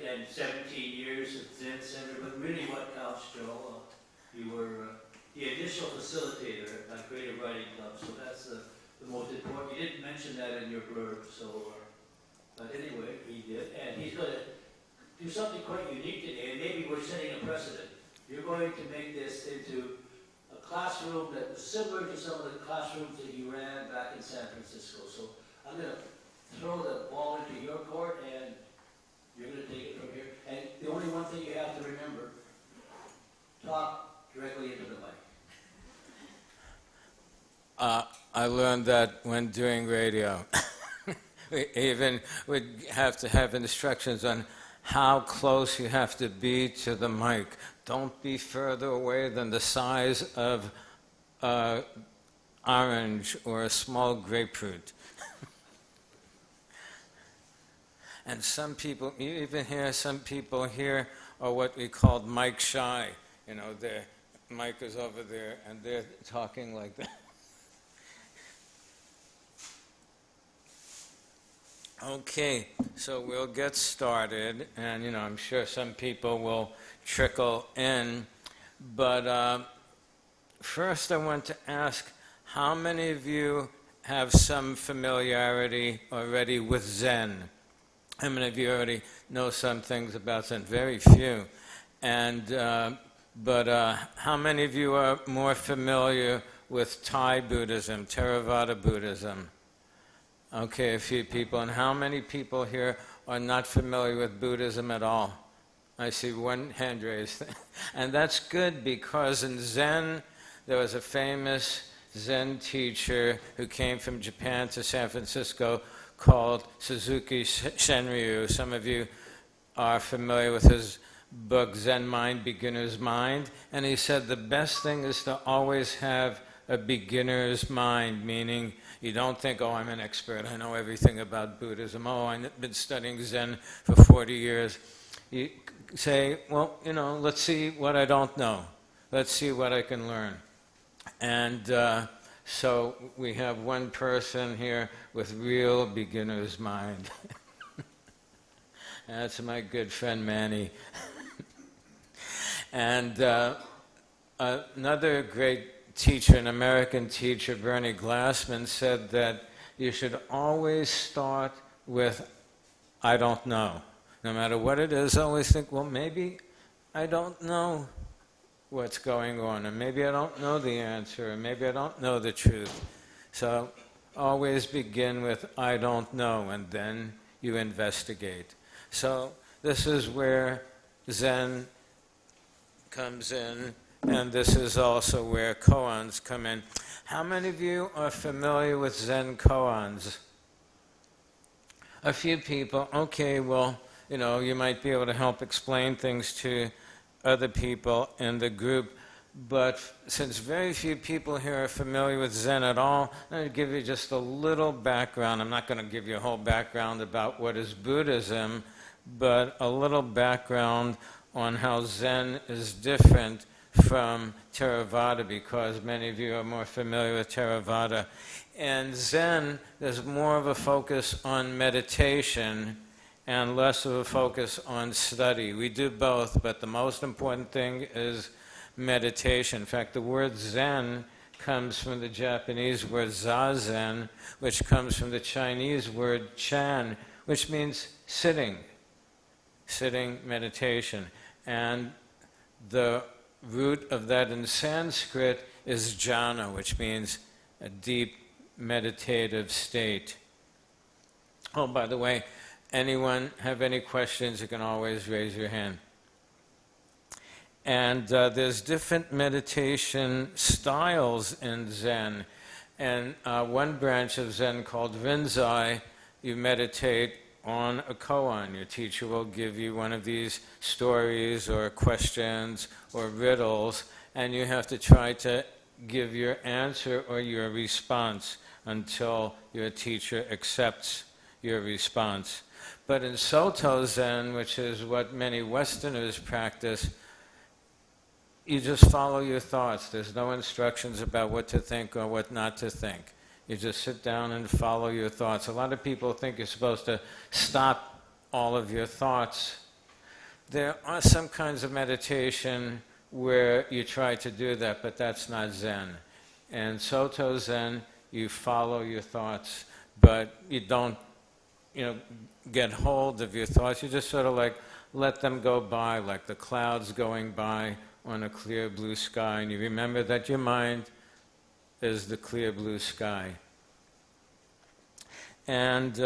and 17 years at Zen Center, but really what counts, Joe, you were the initial facilitator at my Creative Writing Club, so that's the most important. You didn't mention that in your blurb, so, but anyway, he did, and he's going to do something quite unique today, and maybe we're setting a precedent. You're going to make this into a classroom that was similar to some of the classrooms that you ran back in San Francisco. So I'm going to throw the ball into your court, and you're going to take it from here. And the only one thing you have to remember, talk directly into the mic. I learned that when doing radio. We even would have to have instructions on how close you have to be to the mic. Don't be further away than the size of an orange or a small grapefruit. And some people, you even hear some people here are what we called mic shy. You know, their mic is over there and they're talking like that. Okay, so we'll get started, and I'm sure some people will trickle in, but first I want to ask, how many of you have some familiarity already with Zen? How many of you already know some things about Zen? Very few. And but how many of you are more familiar with Thai Buddhism, Theravada Buddhism? Okay, a few people. And how many people here are not familiar with Buddhism at all? I see one hand raised. And that's good, because in Zen, there was a famous Zen teacher who came from Japan to San Francisco called Suzuki Shenryu. Some of you are familiar with his book, Zen Mind, Beginner's Mind. And he said the best thing is to always have a beginner's mind, meaning you don't think, oh, I'm an expert, I know everything about Buddhism, oh, I've been studying Zen for 40 years. You say, well, let's see what I don't know. Let's see what I can learn. And so we have one person here with real beginner's mind. That's my good friend Manny. And another great teacher, an American teacher, Bernie Glassman, said that you should always start with, I don't know. No matter what it is, always think, well, maybe I don't know what's going on, and maybe I don't know the answer, and maybe I don't know the truth. So always begin with, I don't know, and then you investigate. So this is where Zen comes in, and this is also where koans come in. How many of you are familiar with Zen koans? A few people. Okay, well, you might be able to help explain things to other people in the group, but since very few people here are familiar with Zen at all, I'm going to give you just a little background. I'm not going to give you a whole background about what is Buddhism, but a little background on how Zen is different from Theravada, because many of you are more familiar with Theravada. And Zen, there's more of a focus on meditation and less of a focus on study. We do both, but the most important thing is meditation. In fact, the word Zen comes from the Japanese word zazen, which comes from the Chinese word chan, which means sitting meditation. And the root of that in Sanskrit is jhana, which means a deep meditative state. Oh, by the way, anyone have any questions, you can always raise your hand. And there's different meditation styles in Zen. And one branch of Zen called Rinzai, you meditate on a koan. Your teacher will give you one of these stories or questions or riddles, and you have to try to give your answer or your response until your teacher accepts your response. But in Soto Zen, which is what many Westerners practice, you just follow your thoughts. There's no instructions about what to think or what not to think. You just sit down and follow your thoughts. A lot of people think you're supposed to stop all of your thoughts, there are some kinds of meditation where you try to do that, but that's not Zen. And Soto Zen, you follow your thoughts, but you don't, get hold of your thoughts. You just sort of like let them go by, like the clouds going by on a clear blue sky, and you remember that your mind is the clear blue sky. And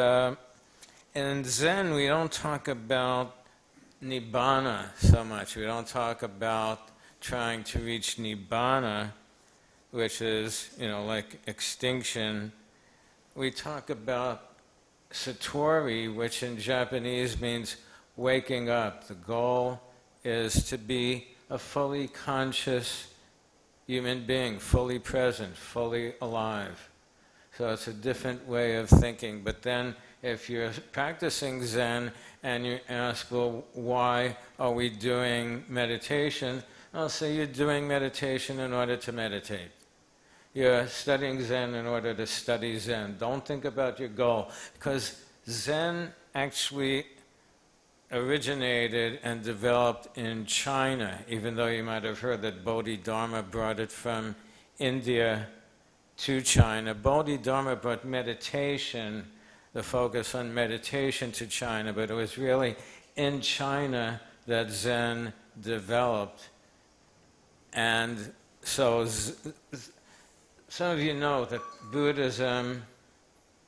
in Zen, we don't talk about Nibbana so much. We don't talk about trying to reach Nibbana, which is, like extinction. We talk about Satori, which in Japanese means waking up. The goal is to be a fully conscious human being, fully present, fully alive. So it's a different way of thinking. But then if you're practicing Zen and you ask, well, why are we doing meditation? I'll say you're doing meditation in order to meditate. You're studying Zen in order to study Zen. Don't think about your goal, because Zen actually originated and developed in China, even though you might have heard that Bodhidharma brought it from India to China. Bodhidharma brought meditation, the focus on meditation, to China, but it was really in China that Zen developed. And so some of you know that Buddhism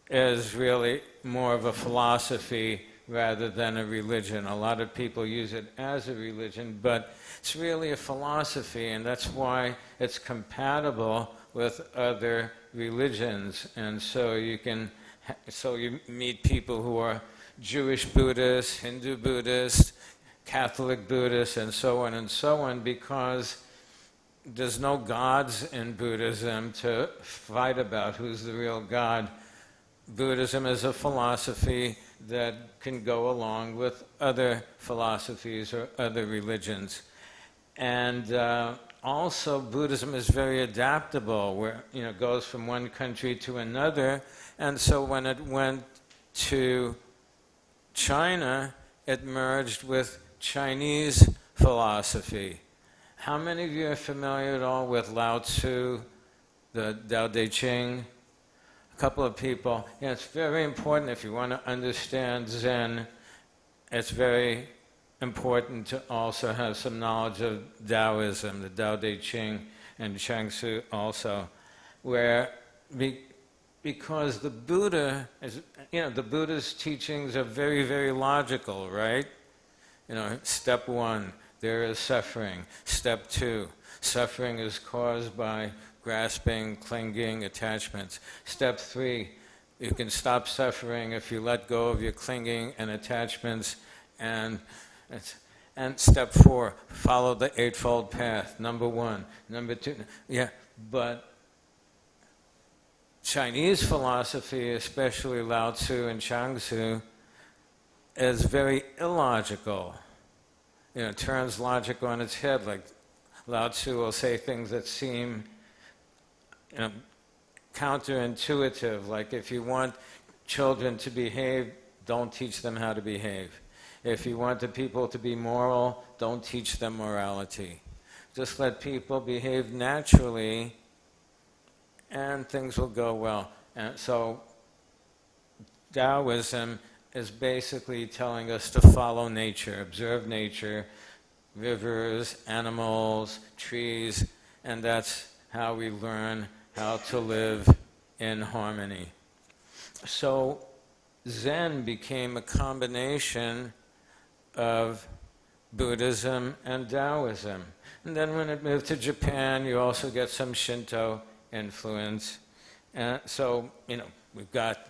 is really more of a philosophy rather than a religion. A lot of people use it as a religion, but it's really a philosophy, and that's why it's compatible with other religions. And so you meet people who are Jewish Buddhists, Hindu Buddhists, Catholic Buddhists, and so on, because there's no gods in Buddhism to fight about who's the real God. Buddhism is a philosophy that can go along with other philosophies or other religions. And also Buddhism is very adaptable, where it goes from one country to another. And so when it went to China, it merged with Chinese philosophy. How many of you are familiar at all with Lao Tzu, the Tao Te Ching? A couple of people. It's very important if you want to understand Zen. It's very important to also have some knowledge of Taoism, the Tao Te Ching, and Shang-Tzu also, where because the Buddha is, the Buddha's teachings are very, very logical, right? Step one, there is suffering. Step two, suffering is caused by grasping, clinging, attachments. Step three, you can stop suffering if you let go of your clinging and attachments. And step four, follow the Eightfold Path. Number one. Number two, but Chinese philosophy, especially Lao Tzu and Shang-Tzu, is very illogical. Turns logic on its head. Like Lao Tzu will say things that seem counterintuitive, like if you want children to behave, don't teach them how to behave. If you want the people to be moral, don't teach them morality. Just let people behave naturally and things will go well. And so Taoism is basically telling us to follow nature, observe nature, rivers, animals, trees, and that's how we learn how to live in harmony. So Zen became a combination of Buddhism and Taoism. And then when it moved to Japan, you also get some Shinto influence. So, we've got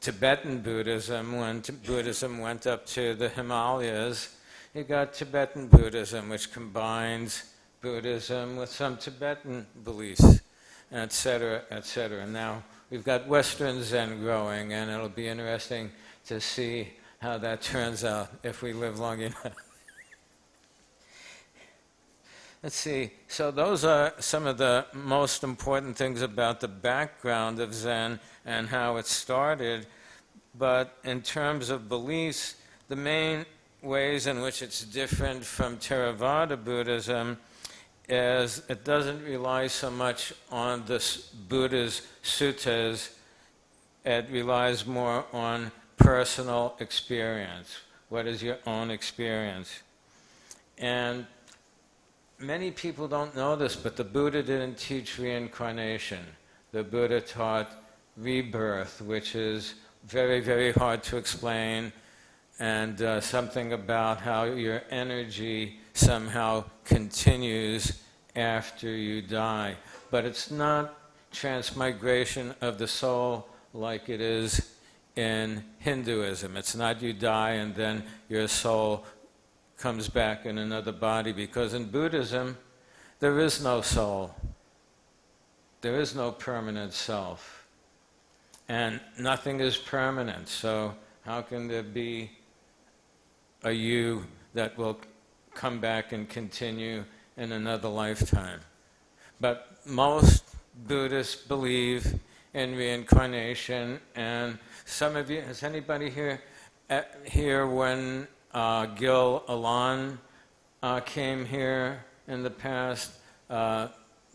Tibetan Buddhism. When Buddhism went up to the Himalayas, you got Tibetan Buddhism, which combines Buddhism with some Tibetan beliefs, etc., etc. Now, we've got Western Zen growing, and it'll be interesting to see how that turns out if we live long enough. Let's see. So those are some of the most important things about the background of Zen and how it started. But in terms of beliefs, the main ways in which it's different from Theravada Buddhism is it doesn't rely so much on the Buddha's suttas, it relies more on personal experience. What is your own experience? And many people don't know this, but the Buddha didn't teach reincarnation. The Buddha taught rebirth, which is very, very hard to explain, and something about how your energy somehow continues after you die. But it's not transmigration of the soul like it is in Hinduism. It's not you die and then your soul comes back in another body, because in Buddhism there is no soul. There is no permanent self. And nothing is permanent, so how can there be a you that will come back and continue in another lifetime? But most Buddhists believe in reincarnation, and some of you, has anybody here when Gil Alan came here in the past,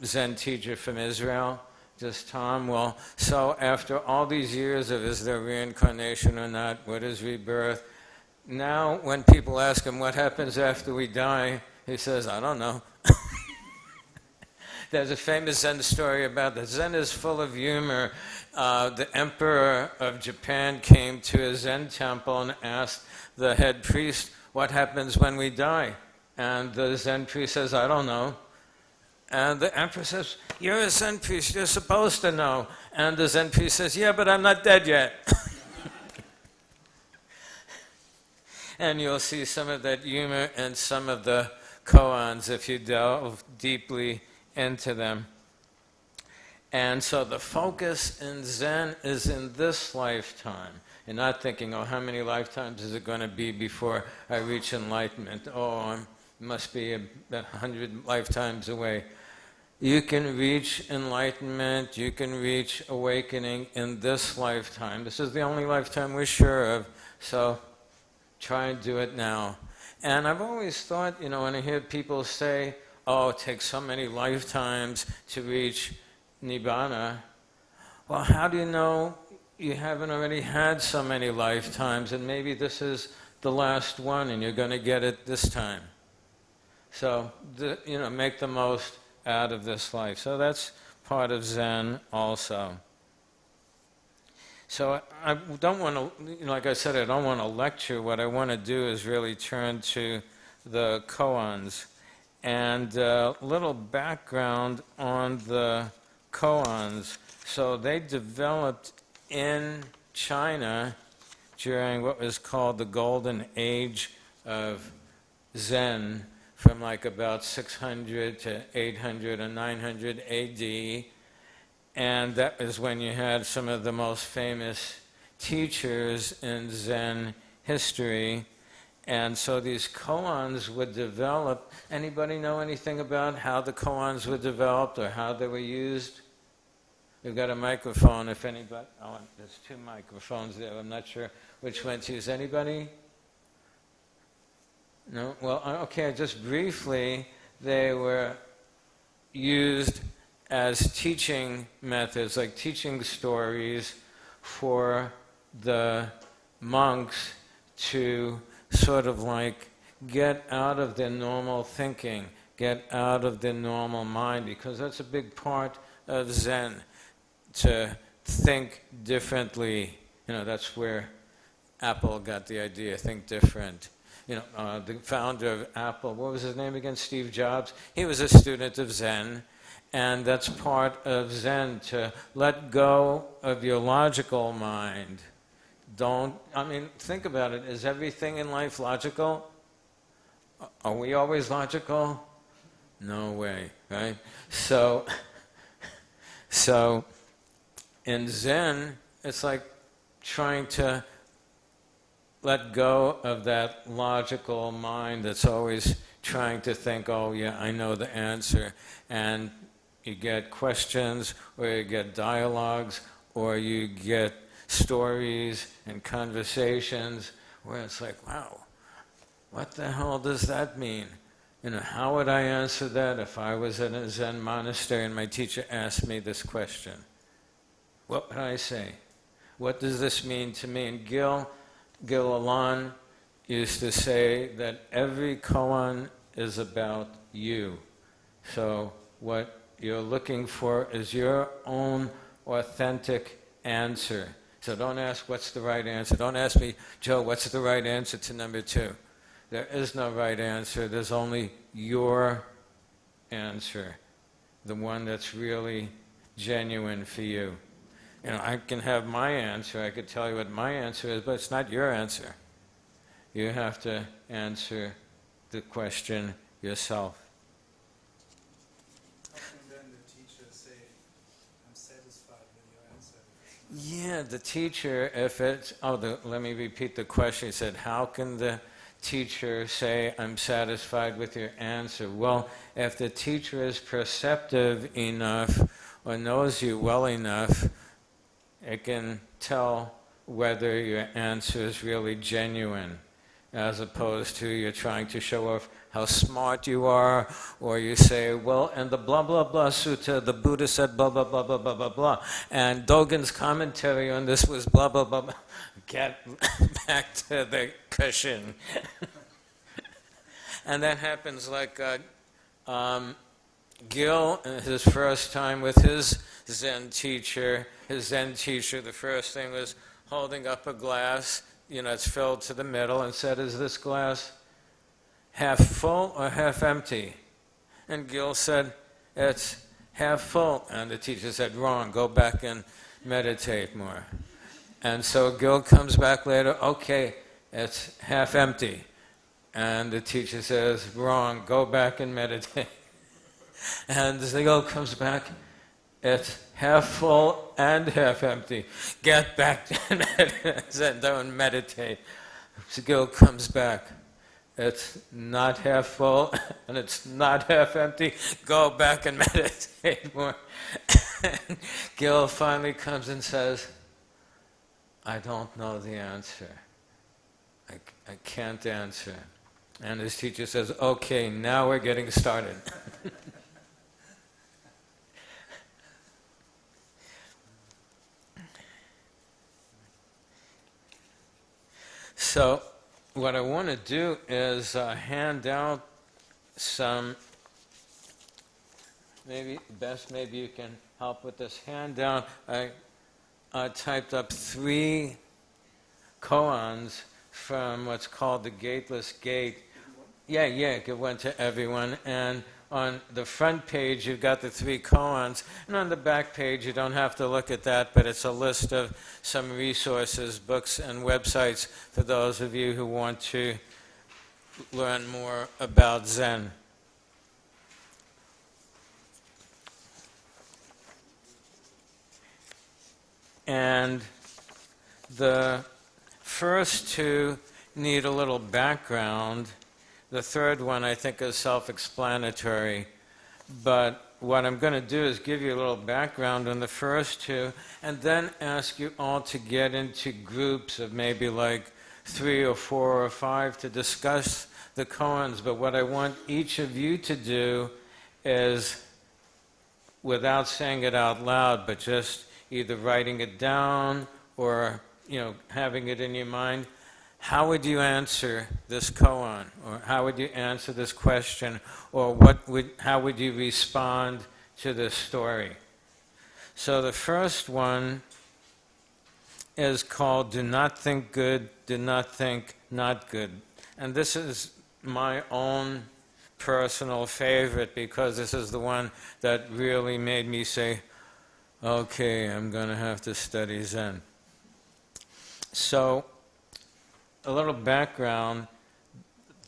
Zen teacher from Israel? Just Tom? Well, so after all these years of is there reincarnation or not, what is rebirth, now when people ask him what happens after we die, he says, I don't know. There's a famous Zen story about that. Zen is full of humor. The emperor of Japan came to a Zen temple and asked the head priest, what happens when we die? And the Zen priest says, I don't know. And the emperor says, you're a Zen priest, you're supposed to know. And the Zen priest says, yeah, but I'm not dead yet. And you'll see some of that humor in some of the koans if you delve deeply into them. And so the focus in Zen is in this lifetime. You're not thinking, oh, how many lifetimes is it going to be before I reach enlightenment? Oh, I must be 100 lifetimes away. You can reach enlightenment, you can reach awakening in this lifetime. This is the only lifetime we're sure of, so try and do it now. And I've always thought, when I hear people say, oh, it takes so many lifetimes to reach Nibbana. Well, how do you know you haven't already had so many lifetimes, and maybe this is the last one and you're going to get it this time? So, make the most out of this life. So that's part of Zen also. So I don't want to, like I said, I don't want to lecture. What I want to do is really turn to the koans. And a little background on the koans. So they developed in China during what was called the Golden Age of Zen, from like about 600 to 800 or 900 AD. And that was when you had some of the most famous teachers in Zen history. And so these koans were developed. Anybody know anything about how the koans were developed or how they were used? We've got a microphone if anybody... Oh, there's two microphones there. I'm not sure which one to use. Anybody? No? Well, okay, just briefly, they were used as teaching methods, like teaching stories for the monks to sort of like get out of their normal thinking, get out of their normal mind, because that's a big part of Zen, to think differently. That's where Apple got the idea, think different. The founder of Apple, what was his name again? Steve Jobs. He was a student of Zen, and that's part of Zen, to let go of your logical mind. Think about it. Is everything in life logical? Are we always logical? No way, right? So in Zen, it's like trying to let go of that logical mind that's always trying to think, oh yeah, I know the answer. And you get questions, or you get dialogues, or you get stories and conversations where it's like, wow, what the hell does that mean? How would I answer that if I was in a Zen monastery and my teacher asked me this question? What would I say? What does this mean to me? And Gil Alon used to say that every koan is about you. So what you're looking for is your own authentic answer. So don't ask what's the right answer. Don't ask me, Joe, what's the right answer to number 2? There is no right answer. There's only your answer, the one that's really genuine for you. I can have my answer. I could tell you what my answer is, but it's not your answer. You have to answer the question yourself. How can then the teacher say, I'm satisfied with your answer? Yeah, the teacher, if it's... let me repeat the question. He said, how can the teacher say, I'm satisfied with your answer? Well, if the teacher is perceptive enough or knows you well enough, it can tell whether your answer is really genuine, as opposed to you're trying to show off how smart you are, or you say, well, in the blah, blah, blah sutta, the Buddha said blah, blah, blah, blah, blah, blah, blah, and Dogen's commentary on this was blah, blah, blah, blah. Get back to the cushion. And that happens like Gil, his first time with his Zen teacher, the first thing was holding up a glass, it's filled to the middle, and said, is this glass half full or half empty? And Gil said, it's half full. And the teacher said, wrong, go back and meditate more. And so Gil comes back later, okay, it's half empty. And the teacher says, wrong, go back and meditate. And the Gil comes back, it's half full and half empty. Get back and don't meditate. So Gil comes back, it's not half full and it's not half empty. Go back and meditate more. And Gil finally comes and says, I don't know the answer. I can't answer. And his teacher says, okay, now we're getting started. So what I want to do is hand out some, maybe you can help with this handout. I typed up 3 koans from what's called the Gateless Gate. Yeah, give one to everyone. And on the front page, you've got the 3 koans. And on the back page, you don't have to look at that, but it's a list of some resources, books, and websites for those of you who want to learn more about Zen. And the first 2 need a little background. The third one, I think, is self-explanatory. But what I'm going to do is give you a little background on the first 2, and then ask you all to get into groups of maybe like 3 or 4 or 5 to discuss the koans. But what I want each of you to do is, without saying it out loud, but just either writing it down or having it in your mind, how would you answer this koan? Or how would you answer this question? Or how would you respond to this story? So the first one is called Do Not Think Good, Do Not Think Not Good. And this is my own personal favorite because this is the one that really made me say, okay, I'm going to have to study Zen. So, a little background.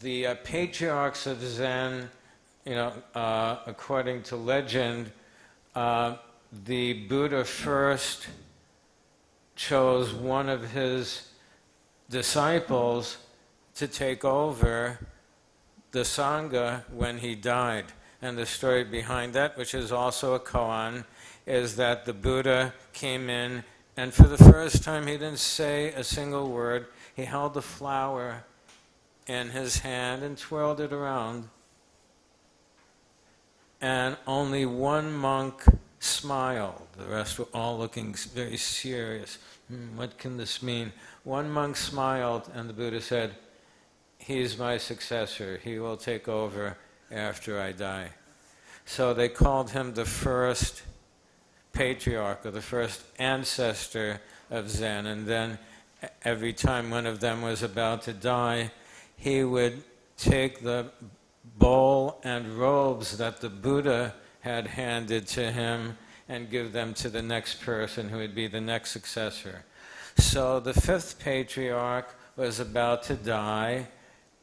The patriarchs of Zen, according to legend, the Buddha first chose one of his disciples to take over the Sangha when he died. And the story behind that, which is also a koan, is that the Buddha came in, and for the first time he didn't say a single word. He held the flower in his hand and twirled it around. And only one monk smiled. The rest were all looking very serious. What can this mean? One monk smiled, and the Buddha said, "He's my successor. He will take over after I die." So they called him the first patriarch, or the first ancestor of Zen. And then every time one of them was about to die, he would take the bowl and robes that the Buddha had handed to him and give them to the next person who would be the next successor. So the fifth patriarch was about to die,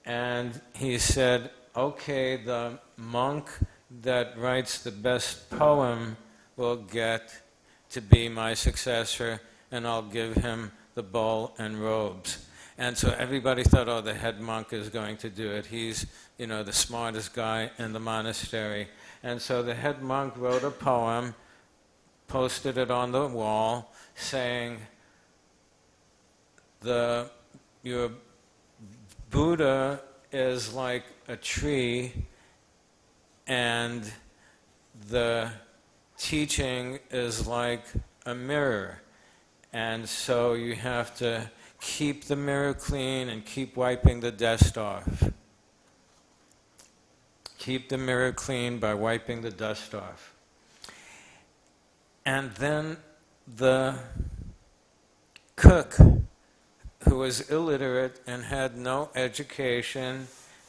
and he said, "Okay, the monk that writes the best poem will get to be my successor, and I'll give him the bowl and robes." And so everybody thought, oh, the head monk is going to do it. He's, the smartest guy in the monastery. And so the head monk wrote a poem, posted it on the wall, saying, your Buddha is like a tree, and the teaching is like a mirror. And so you have to keep the mirror clean and keep wiping the dust off. Keep the mirror clean by wiping the dust off. And then the cook, who was illiterate and had no education,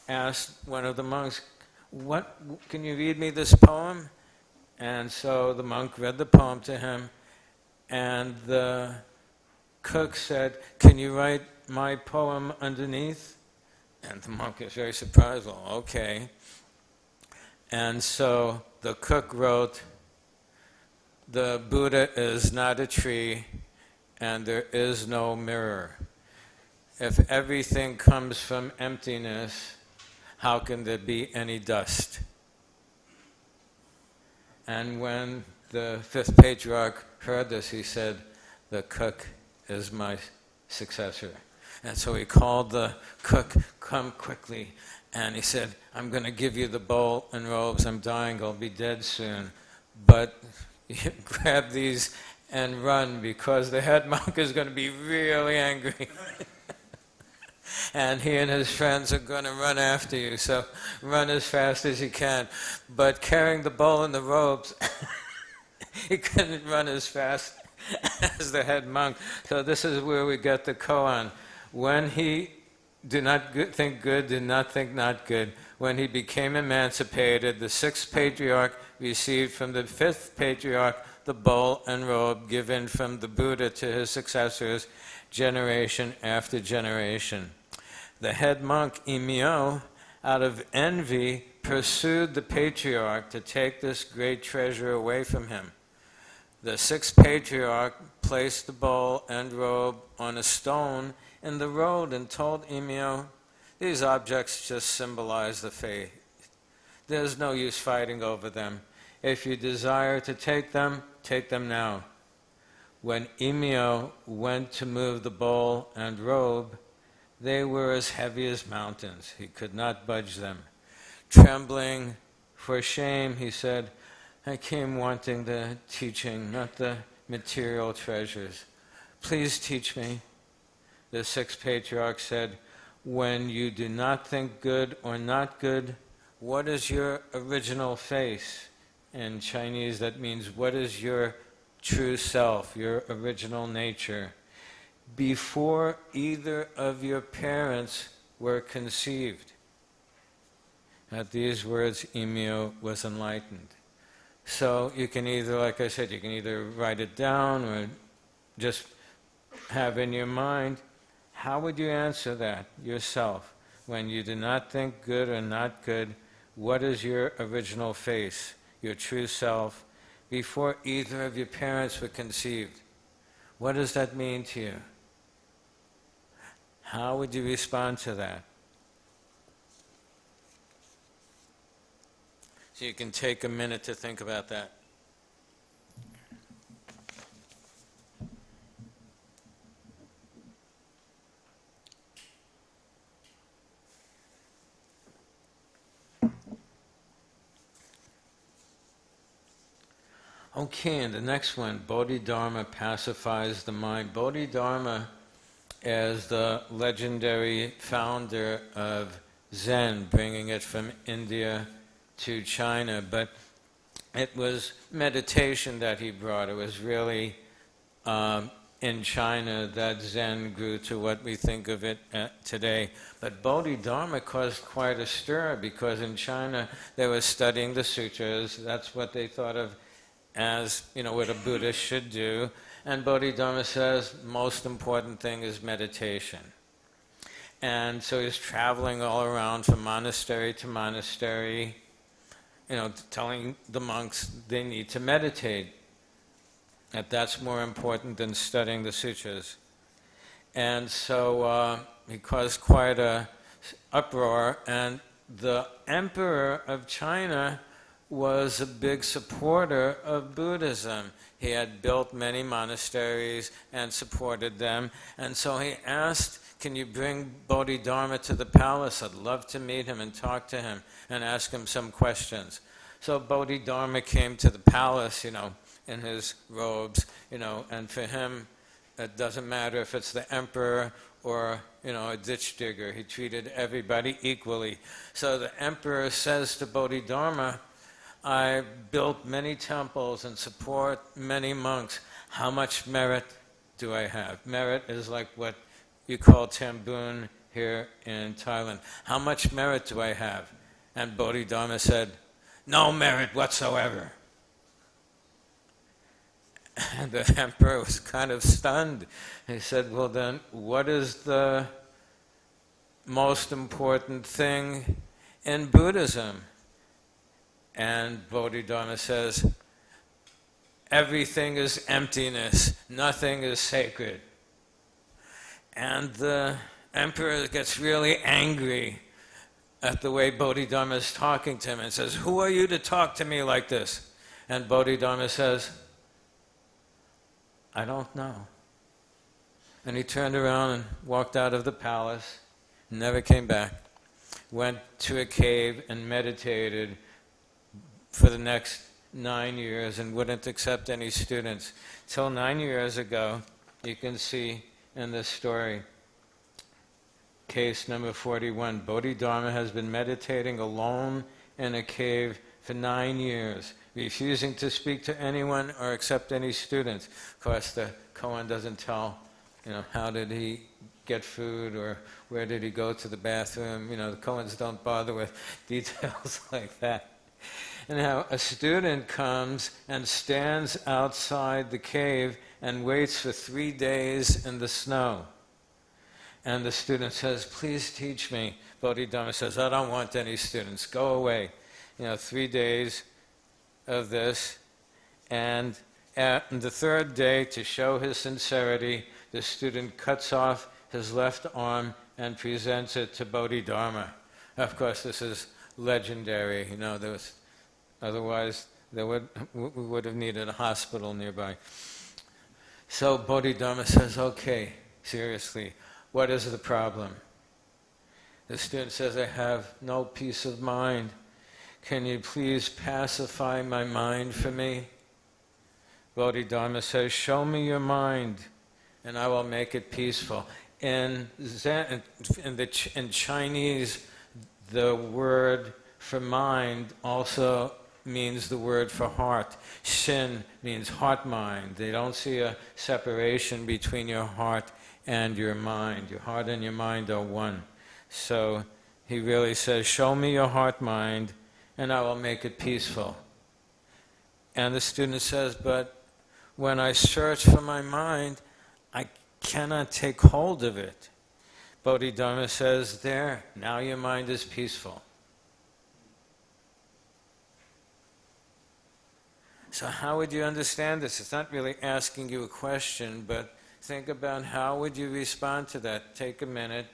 asked one of the monks, "What, can you read me this poem?" And so the monk read the poem to him, and the cook said, "Can you write my poem underneath?" And the monk is very surprised. Well, okay. And so the cook wrote, "The Buddha is not a tree, and there is no mirror. If everything comes from emptiness, how can there be any dust?" And when the fifth patriarch heard this, he said, "The cook is my successor." And so he called the cook, "Come quickly." And he said, "I'm going to give you the bowl and robes. I'm dying. I'll be dead soon. But you grab these and run, because the head monk is going to be really angry." And he and his friends are going to run after you. So run as fast as you can. But carrying the bowl and the robes, he couldn't run as fast as the head monk. So this is where we get the koan. When he did not think good, did not think not good, when he became emancipated, the sixth patriarch received from the fifth patriarch the bowl and robe given from the Buddha to his successors, generation after generation. The head monk, Imyo, out of envy, pursued the patriarch to take this great treasure away from him. The sixth patriarch placed the bowl and robe on a stone in the road and told Imyo, "These objects just symbolize the faith. There's no use fighting over them. If you desire to take them now." When Imyo went to move the bowl and robe, they were as heavy as mountains. He could not budge them. Trembling for shame, he said, "I came wanting the teaching, not the material treasures. Please teach me." The sixth patriarch said, "When you do not think good or not good, what is your original face?" In Chinese, that means, what is your true self, your original nature? Before either of your parents were conceived. At these words, Imyo was enlightened. So you can either, like I said, you can either write it down or just have in your mind. How would you answer that yourself? When you do not think good or not good, what is your original face, your true self, before either of your parents were conceived? What does that mean to you? How would you respond to that? So you can take a minute to think about that. Okay, and the next one, Bodhidharma pacifies the mind. Bodhidharma is the legendary founder of Zen, bringing it from India to China, but it was meditation that he brought. It was really in China that Zen grew to what we think of it today. But Bodhidharma caused quite a stir because in China they were studying the sutras. That's what they thought of as, what a Buddhist should do. And Bodhidharma says most important thing is meditation. And so he's traveling all around from monastery to monastery, telling the monks they need to meditate, that's more important than studying the sutras. And so he caused quite a uproar, and the emperor of China was a big supporter of Buddhism. He had built many monasteries and supported them, and so he asked, can you bring Bodhidharma to the palace? I'd love to meet him and talk to him and ask him some questions. So Bodhidharma came to the palace, in his robes, and for him, it doesn't matter if it's the emperor or, a ditch digger. He treated everybody equally. So the emperor says to Bodhidharma, I built many temples and support many monks. How much merit do I have? Merit is like what you call tambun here in Thailand. How much merit do I have? And Bodhidharma said, no merit whatsoever. And the emperor was kind of stunned. He said, well then, what is the most important thing in Buddhism? And Bodhidharma says, everything is emptiness, nothing is sacred. And the emperor gets really angry at the way Bodhidharma is talking to him and says, who are you to talk to me like this? And Bodhidharma says, I don't know. And he turned around and walked out of the palace, never came back, went to a cave and meditated for the next 9 years and wouldn't accept any students. Till 9 years ago, you can see in this story, case number 41, Bodhidharma has been meditating alone in a cave for 9 years, refusing to speak to anyone or accept any students. Of course, the Koan doesn't tell, how did he get food or where did he go to the bathroom. The Koans don't bother with details like that. And now a student comes and stands outside the cave and waits for 3 days in the snow. And the student says, please teach me. Bodhidharma says, I don't want any students, go away. 3 days of this. And at the third day, to show his sincerity, the student cuts off his left arm and presents it to Bodhidharma. Of course, this is legendary. Otherwise, we would have needed a hospital nearby. So Bodhidharma says, okay, seriously, what is the problem? The student says, I have no peace of mind. Can you please pacify my mind for me? Bodhidharma says, show me your mind, and I will make it peaceful. In Chinese, the word for mind also means the word for heart. Xin means heart-mind. They don't see a separation between your heart and your mind. Your heart and your mind are one. So he really says, show me your heart-mind, and I will make it peaceful. And the student says, but when I search for my mind, I cannot take hold of it. Bodhidharma says, there, now your mind is peaceful. So how would you understand this? It's not really asking you a question, but think about how would you respond to that. Take a minute.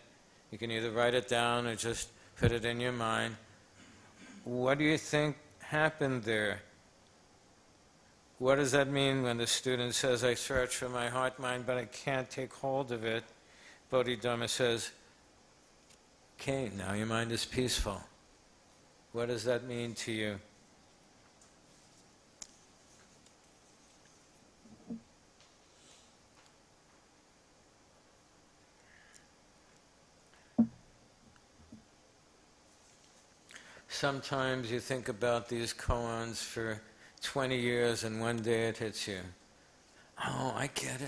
You can either write it down or just put it in your mind. What do you think happened there? What does that mean when the student says, I search for my heart mind, but I can't take hold of it? Bodhidharma says, okay, now your mind is peaceful. What does that mean to you? sometimes you think about these koans for 20 years and one day it hits you. Oh, I get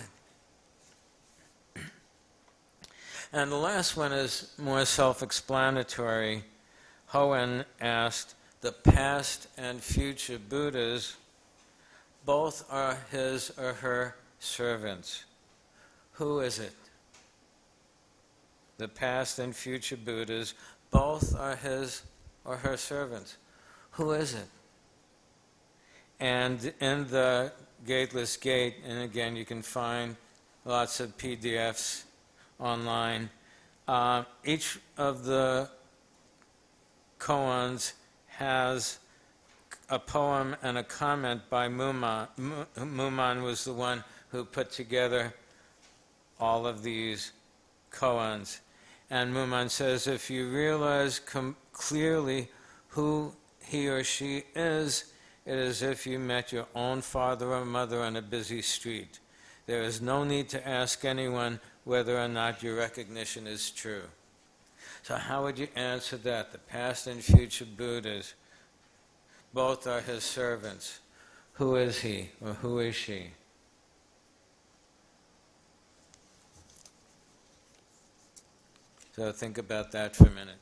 it. And the last one is more self-explanatory. Koan asked, the past and future Buddhas both are his or her servants. Who is it? The past and future Buddhas both are his or her servants. Who is it? And in the Gateless Gate, and again you can find lots of PDFs online, each of the koans has a poem and a comment by Muman. Muman was the one who put together all of these koans. And Muman says, if you realize clearly who he or she is, it is as if you met your own father or mother on a busy street. There is no need to ask anyone whether or not your recognition is true. So how would you answer that? The past and future Buddhas, both are his servants. Who is he or who is she? So think about that for a minute.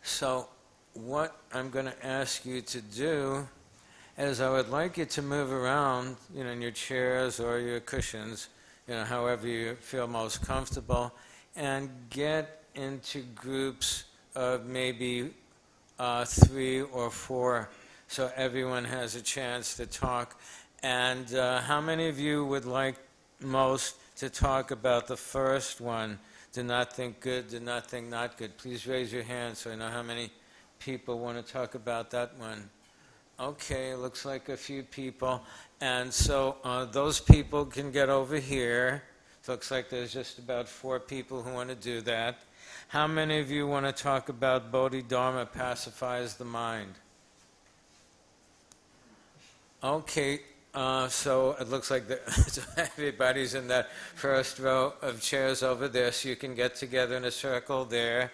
So what I'm going to ask you to do is I would like you to move around, in your chairs or your cushions, however you feel most comfortable, and get into groups of maybe 3 or 4, so everyone has a chance to talk. And how many of you would like most to talk about the first one? Do not think good, do not think not good. Please raise your hand so I know how many people want to talk about that one. Okay, looks like a few people. And so those people can get over here. It looks like there's just about 4 people who want to do that. How many of you want to talk about Bodhidharma pacifies the mind? Okay, so it looks like everybody's in that first row of chairs over there, so you can get together in a circle there.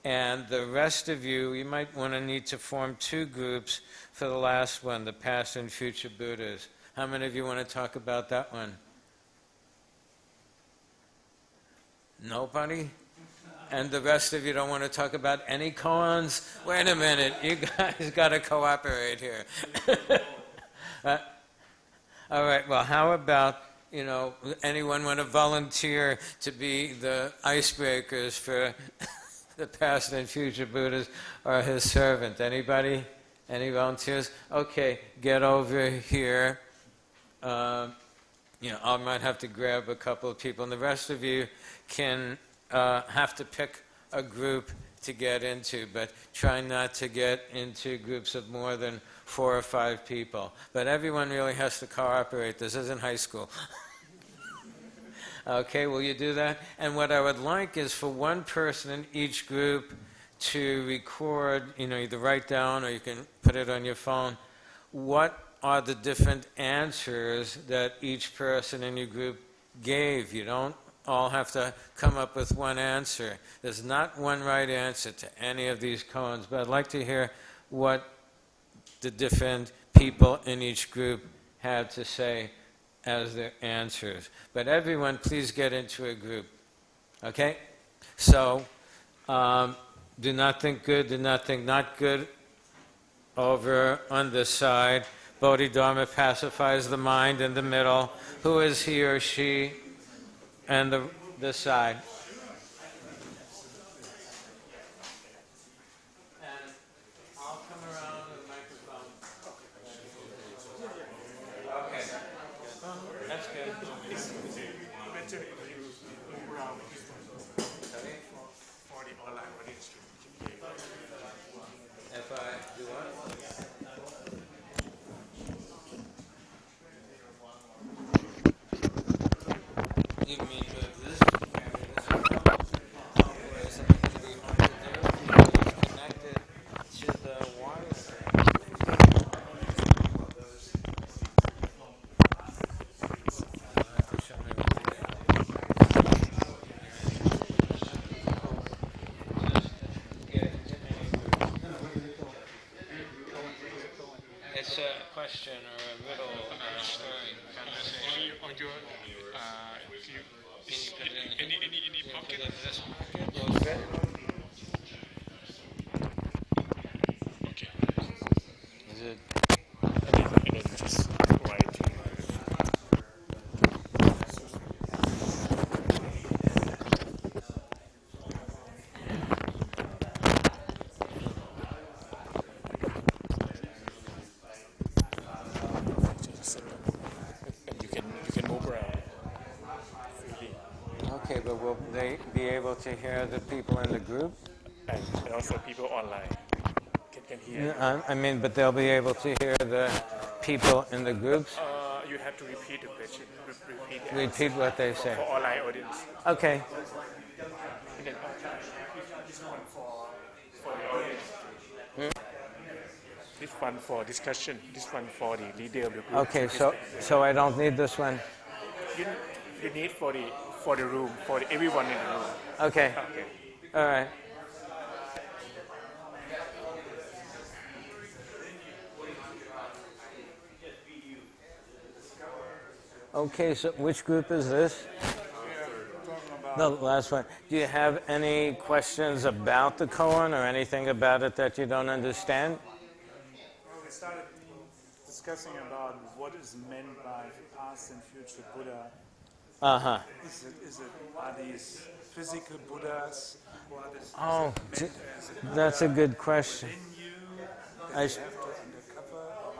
And the rest of you, you might need to form 2 groups for the last one, the past and future Buddhas. How many of you want to talk about that one? Nobody? And the rest of you don't want to talk about any koans? Wait a minute, you guys got to cooperate here. All right, well, how about, anyone want to volunteer to be the icebreakers for the past and future Buddhas or his servant? Anybody? Any volunteers? Okay, get over here. I might have to grab a couple of people, and the rest of you can have to pick a group to get into, but try not to get into groups of more than 4 or 5 people. But everyone really has to cooperate. This isn't high school. Okay, will you do that? And what I would like is for one person in each group to record, either write down or you can put it on your phone, what are the different answers that each person in your group gave. You don't all have to come up with one answer. There's not one right answer to any of these koans, but I'd like to hear what the different people in each group had to say as their answers. But everyone, please get into a group. Okay? So, do not think good, do not think not good. Over on this side, Bodhidharma pacifies the mind in the middle. Who is he or she? And this side. And I'll come around with the microphone. Okay. That's good. Better if you move around Sorry? for the online audience. If I do what? You mean move this camera this way? Or is something going to be hard to do because it's connected to the wire? it's a question or a riddle or a story conversation. On your, Can you put it in any pocket? this pocket? Will fit? Okay. Is it? And then just write. And you can move around freely. Okay, but will they be able to hear the people in the group? And also people online can hear. I mean, but they'll be able to hear the people in the groups? You have to repeat the question. Repeat the Repeat what they say. for online audience. Okay. And then this one for the audience. This one for discussion. This one for the leader of the group. Okay, so I don't need this one? You need for the room, for everyone in the room. Okay. Okay. All right. Okay, so which group is this? The last one. Do you have any questions about the koan or anything about it that you don't understand? Well, we started discussing about what is meant by past and future Buddha. Uh-huh. Are these physical Buddhas? Or are this, Oh, is it meant as a that's a Buddha good question. in you that I you sh- have to undercover or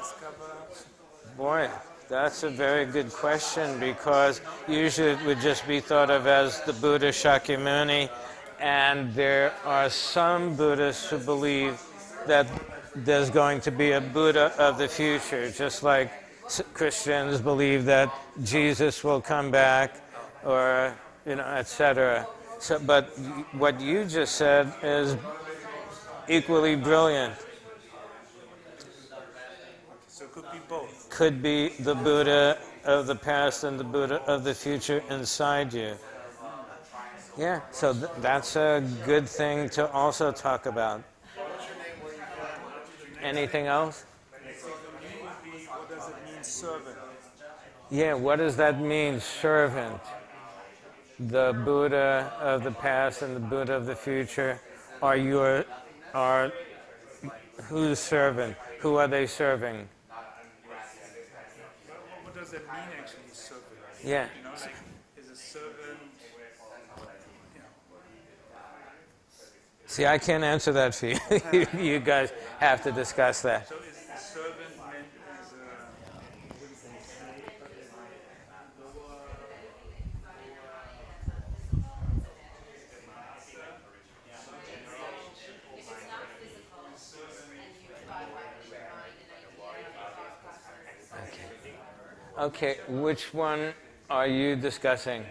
discover? Boy, that's a very good question because usually it would just be thought of as the Buddha Shakyamuni, and there are some Buddhists who believe that there's going to be a Buddha of the future, just like Christians believe that Jesus will come back, or etc. So, but what you just said is equally brilliant. So it could be both. Could be the Buddha of the past and the Buddha of the future inside you. Yeah, so that's a good thing to also talk about. Anything else? What does it mean, servant? Yeah, what does that mean, servant? The Buddha of the past and the Buddha of the future are who's servant? Who are they serving? What does it mean actually, servant? Yeah. You know, like, is a servant, See, I can't answer that for you. You guys have to discuss that. so is the servant meant as Okay, which one are you discussing?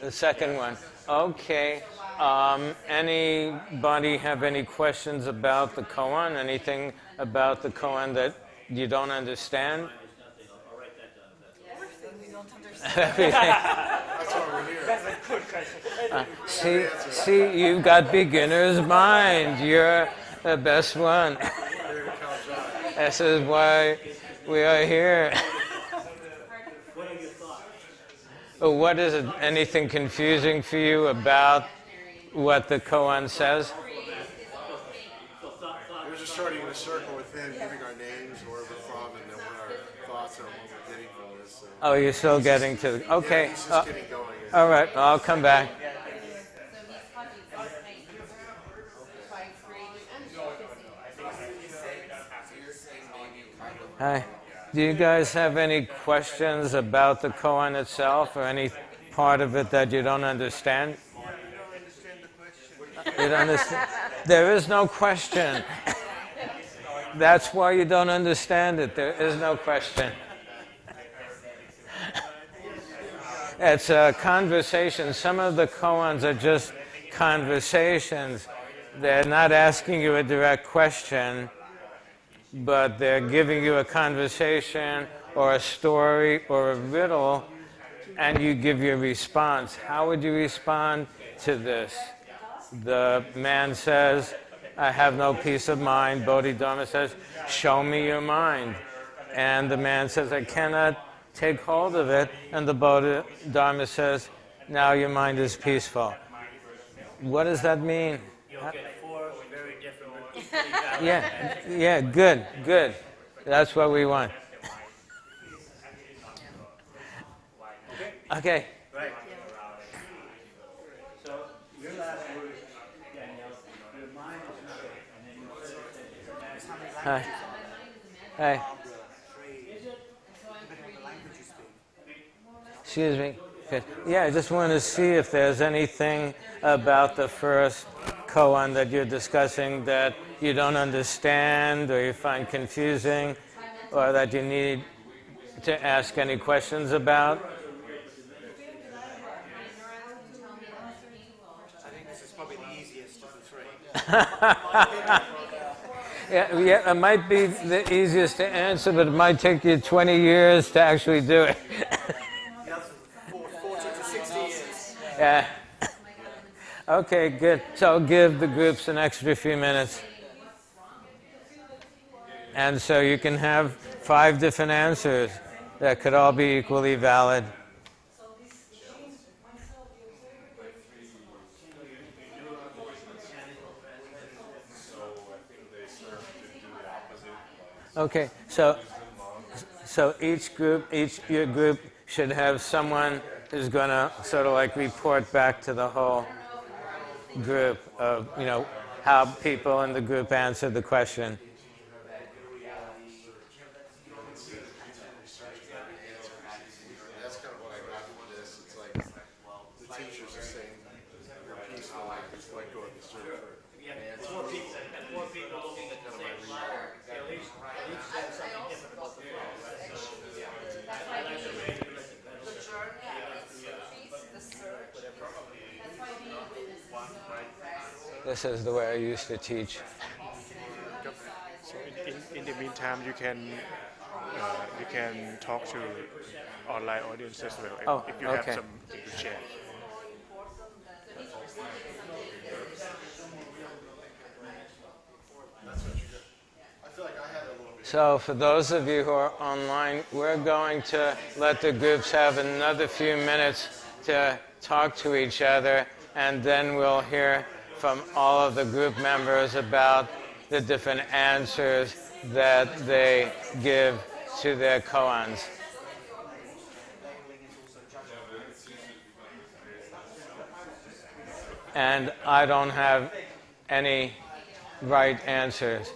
The second one. Okay. Anybody have any questions about the koan? Anything about the koan that you don't understand? See, you've got beginner's mind. You're the best one. This is why we are here. What is it? Anything confusing for you about what the koan says? We're just starting in a circle within, giving our names, where we're from, and then what our thoughts are, and what we're getting from this. So. Oh, you're still getting to. Okay. He's just getting going. All right. I'll come back. Hi. Do you guys have any questions about the koan itself or any part of it that you don't understand? You don't understand? There is no question. That's why you don't understand it. There is no question. It's a conversation. Some of the koans are just conversations. They're not asking you a direct question, but they're giving you a conversation or a story or a riddle, and you give your response. How would you respond to this? The man says, I have no peace of mind. Bodhidharma says, show me your mind. And the man says, I cannot take hold of it. And the Bodhidharma says, now your mind is peaceful. What does that mean? You'll get four very different, equally valid Yeah, answers. yeah, good, good. That's what we want. Okay. Right. So your last word, Danielle, your mind is not, and then you said Hi. Hi. Excuse me. Good. Yeah, I just want to see if there's anything about the first koan that you're discussing that you don't understand or you find confusing or that you need to ask any questions about. I think this is probably the easiest of the three. Yeah, it might be the easiest to answer, but it might take you 20 years to actually do it. The answer is 40 to 60 years. Yeah. Okay, good. So I'll give the groups an extra few minutes. And so you can have 5 different answers that could all be equally valid. Okay, so your group should have someone who's going to sort of like report back to the whole group of, how people in the group answered the question. That's kind of what I got from this. It's like the teachers are saying, you're peaceful, just let go of the search. Yeah, four people looking at the same slide. At least have something different about the flow. I like the way you let the pedal. This is the way I used to teach. So in the meantime, you can talk to online audience as well Oh, if you okay. have something to share. So for those of you who are online, we're going to let the groups have another few minutes to talk to each other, and then we'll hear from all of the group members about the different answers that they give to their koans. And I don't have any right answers.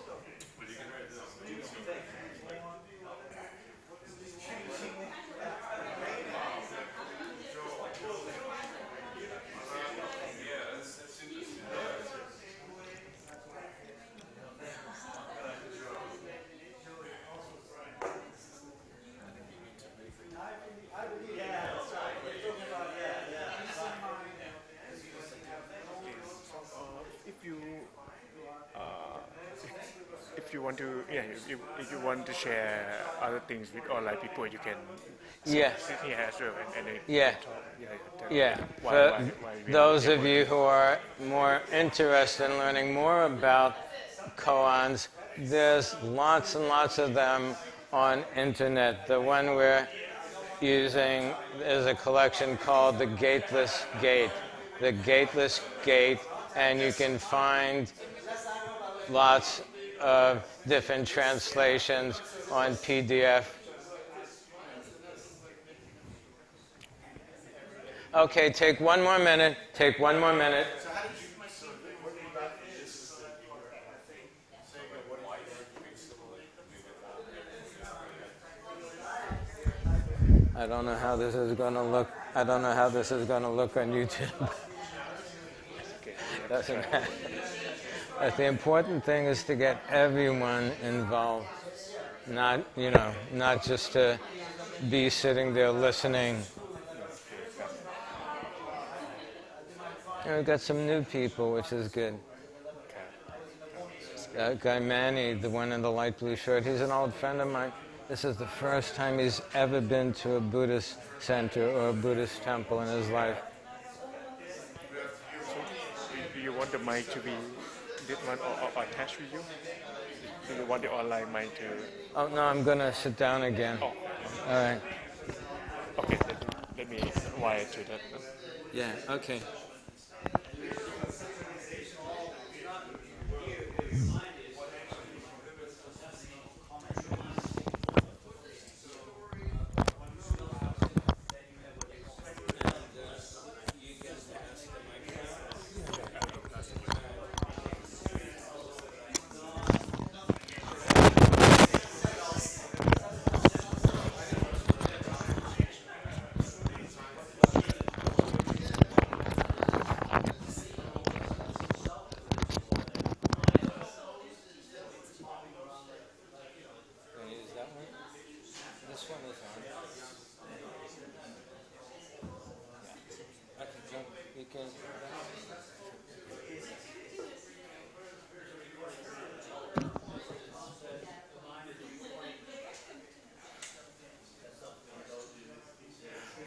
If you want to, if you want to share other things with online people, you can Yes. sit here as well and Yeah. talk. Yeah, Why for we those of able- you who are more interested in learning more about koans, there's lots and lots of them on internet. The one we're using is a collection called The Gateless Gate. The Gateless Gate, and you can find lots of different translations on PDF. Okay, take one more minute. Take one more minute. I don't know how this is going to look. I don't know how this is going to look on YouTube. Doesn't matter. But the important thing is to get everyone involved. Not, not just to be sitting there listening. We've got some new people, which is good. That guy Manny, the one in the light blue shirt, he's an old friend of mine. This is the first time he's ever been to a Buddhist center or a Buddhist temple in his life. Do you want the mic to be this one or attached with you? Do you want the online mic to? Oh, no, I'm going to sit down again. Oh, All right. okay. Let me wire to that. Yeah, okay.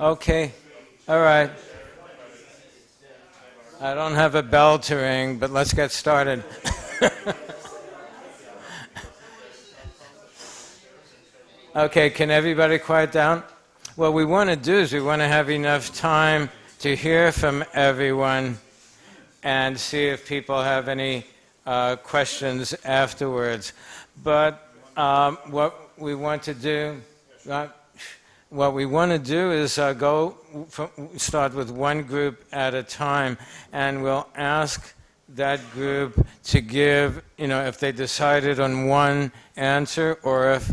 Okay, all right. I don't have a bell to ring, but let's get started. Okay, can everybody quiet down? What we want to do is we want to have enough time to hear from everyone and see if people have any questions afterwards. But what we want to do is start with one group at a time, and we'll ask that group to give, if they decided on one answer, or if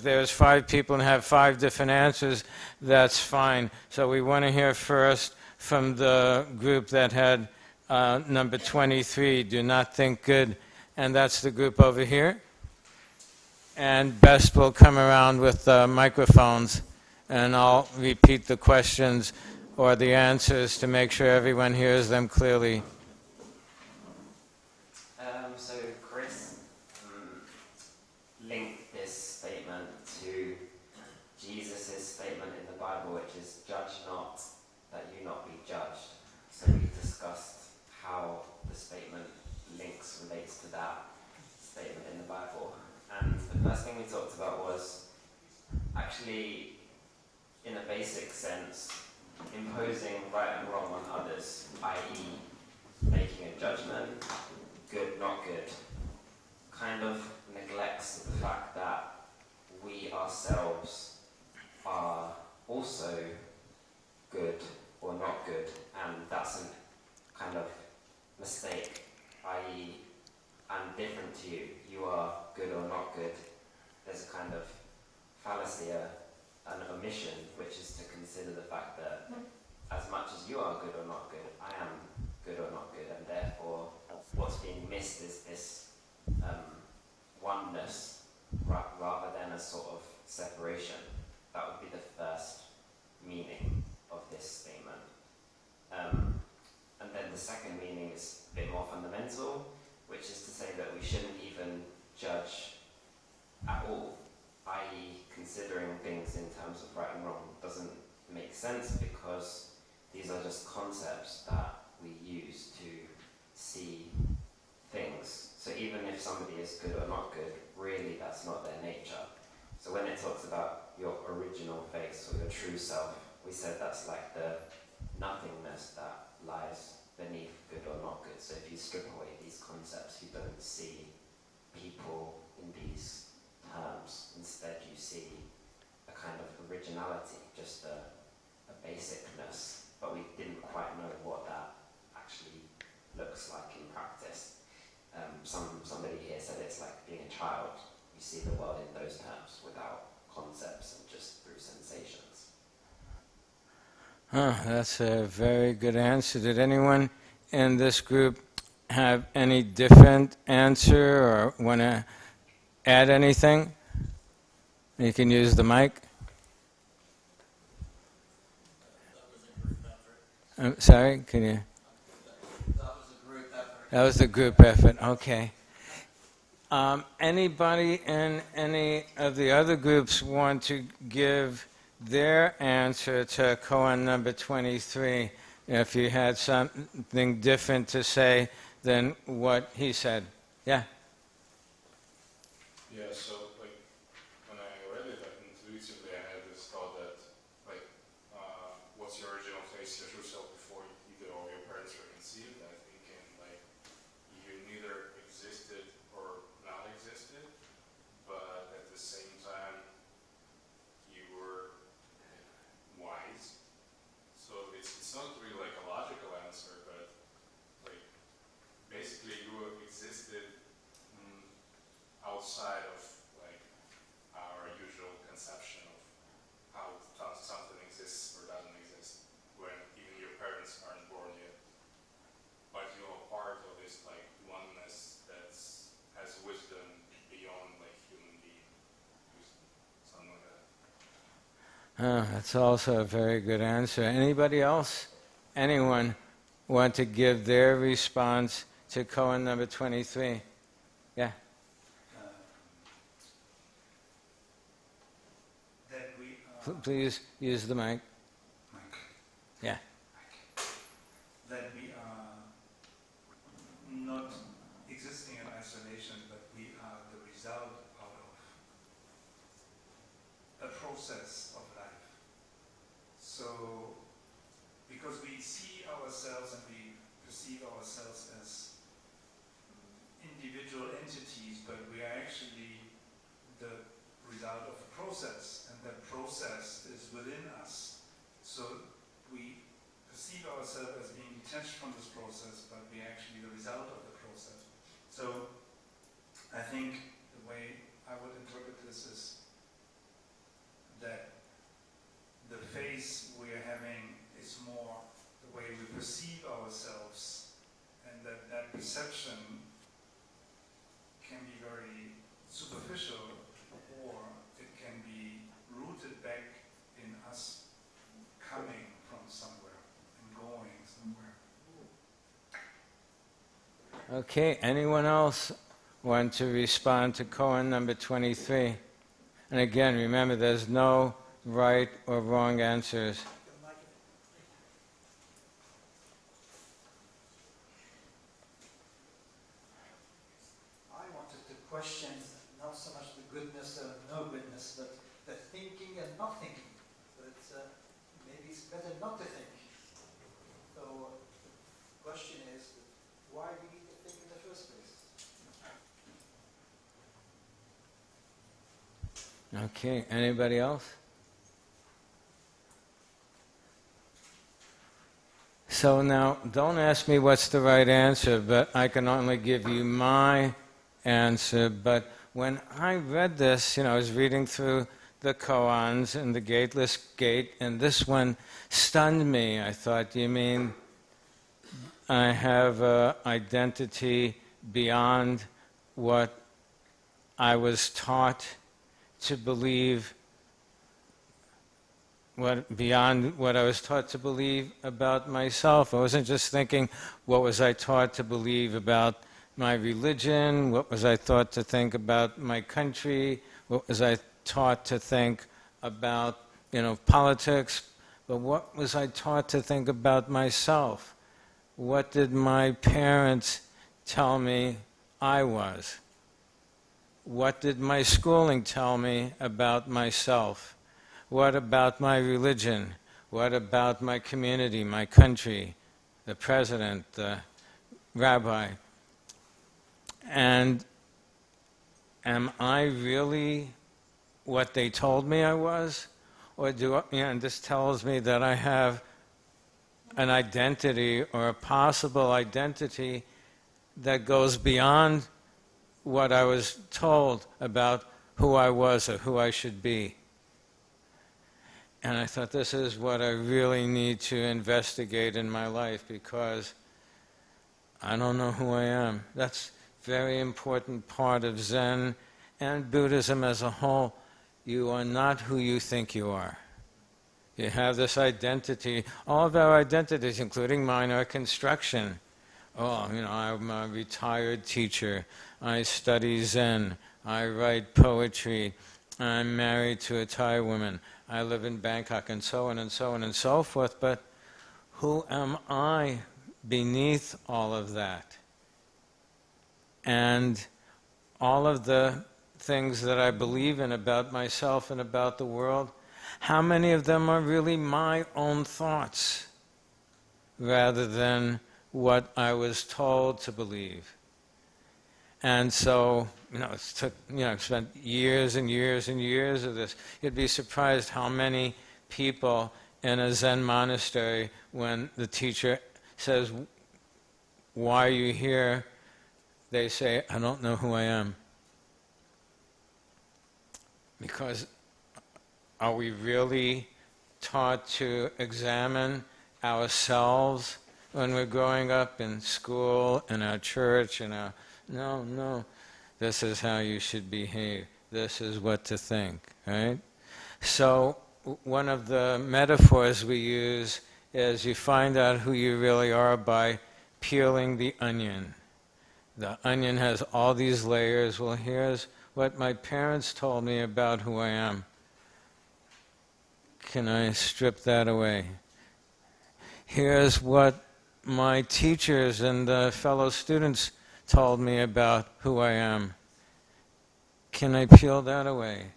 there's 5 people and have 5 different answers, that's fine. So we want to hear first from the group that had number 23, do not think good, and that's the group over here. And Best will come around with microphones, and I'll repeat the questions or the answers to make sure everyone hears them clearly. So Chris linked this statement to Jesus' statement in the Bible, which is, "Judge not, that you not be judged." So we discussed how the statement relates to that statement in the Bible. And the first thing we talked about was actually, in a basic sense, imposing right and wrong on others, i.e. making a judgment, good, not good, kind of neglects the fact that we ourselves are also good or not good, and that's a kind of mistake, i.e. I'm different to you, you are good or not good. There's a kind of fallacy, an omission, which is to consider the fact that as much as you are good or not good, I am good or not good, and therefore what's being missed is this oneness rather than a sort of separation. That would be the first meaning of this statement. And then the second meaning is a bit more fundamental, which is to say that we shouldn't even judge at all, i.e. considering things in terms of right and wrong doesn't make sense, because these are just concepts that we use to see things. So even if somebody is good or not good, really that's not their nature. So when it talks about your original face or your true self, we said that's like the nothingness that lies beneath good or not good. So if you strip away these concepts, you don't see people in these terms. Instead you see a kind of originality, just a basicness, but we didn't quite know what that actually looks like in practice. Somebody here said it's like being a child. You see the world in those terms without concepts and just through sensations. That's a very good answer. Did anyone in this group have any different answer or want to add anything? You can use the mic. I'm sorry, can you? That was a group effort, okay. Anybody in any of the other groups want to give their answer to koan number 23? If you had something different to say than what he said. Yeah? Yeah, so like when I read it, like intuitively, I had this thought that like, what's your original face, your true self before either of your parents were conceived? I think in like you neither existed or not existed, but at the same time you were wise. So it's not really like a logical answer, but like basically you existed outside of like our usual conception of how something exists or doesn't exist, when even your parents aren't born yet. But you are part of this like oneness that has wisdom beyond like human being wisdom, something like that. That's also a very good answer. Anybody else? Anyone want to give their response to Koan number 23? Yeah? That we Please use the mic. Yeah. that we are not existing in isolation, but we are the result out of a process of life. So, because we see ourselves and we perceive ourselves as individual entities, but we are actually the result of a process, and that process is within us. So we perceive ourselves as being detached from this process, but we are actually the result of the process. So I think the way I would interpret this is that the face we are having is more the way we perceive ourselves, and that perception can be very superficial, or it can be rooted back in us coming from somewhere and going somewhere. Okay, anyone else want to respond to Koan number 23? And again, remember, there's no right or wrong answers. I wanted to question not so much the goodness or no goodness, but the thinking and not thinking. But maybe it's better not to think. So the question is, why do we need to think in the first place? Okay, anybody else? So now, don't ask me what's the right answer, but I can only give you my answer. But when I read this, I was reading through the koans and the gateless gate, and this one stunned me. I thought, you mean I have an identity beyond what I was taught to believe, beyond what I was taught to believe about myself. I wasn't just thinking, what was I taught to believe about my religion? What was I taught to think about my country? What was I taught to think about, politics? But what was I taught to think about myself? What did my parents tell me I was? What did my schooling tell me about myself? What about my religion? What about my community, my country, the president, the rabbi? And am I really what they told me I was? Or and this tells me that I have an identity or a possible identity that goes beyond what I was told about who I was or who I should be. And I thought, this is what I really need to investigate in my life, because I don't know who I am. That's a very important part of Zen and Buddhism as a whole. You are not who you think you are. You have this identity. All of our identities, including mine, are construction. Oh, I'm a retired teacher. I study Zen. I write poetry. I'm married to a Thai woman. I live in Bangkok, and so on and so on and so forth. But who am I beneath all of that? and all of the things that I believe in about myself and about the world, how many of them are really my own thoughts rather than what I was told to believe? And so, it took, I spent years and years and years of this. You'd be surprised how many people in a Zen monastery, when the teacher says, "Why are you here?" they say, "I don't know who I am." Because are we really taught to examine ourselves when we're growing up in school, in our church, no, this is how you should behave. This is what to think, right? So one of the metaphors we use is you find out who you really are by peeling the onion. The onion has all these layers. Well, here's what my parents told me about who I am. Can I strip that away? Here's what my teachers and fellow students told me about who I am. Can I peel that away?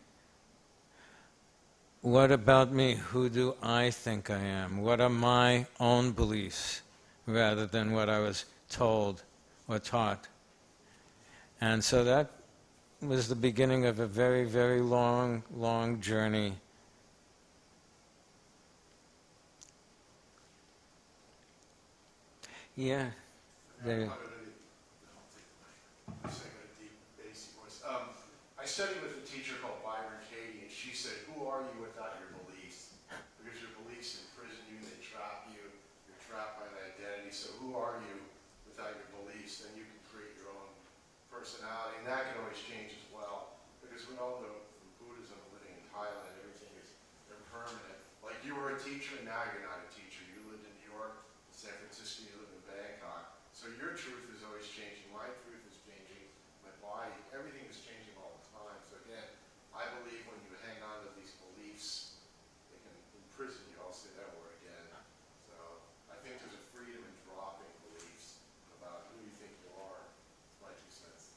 What about me? Who do I think I am? What are my own beliefs rather than what I was told or taught? And so that was the beginning of a very, very long, long journey. Yeah. There. I studied with a teacher called Byron Katie, and she said, "Who are you without your beliefs? Because your beliefs imprison you, they trap you. You're trapped by an identity. So who are you without your beliefs? Then you can create your own personality, and that can always change as well. Because we all know from Buddhism, living in Thailand, everything is impermanent. Like you were a teacher, and now you're not a teacher. You lived in New York, San Francisco, you live in Bangkok. So your truth is always changing. My truth is changing. My body, everything is changing all the time. So again, I believe when you hang on to these beliefs, they can imprison you. I'll say that word again. So I think there's a freedom in dropping beliefs about who you think you are. My 2 cents.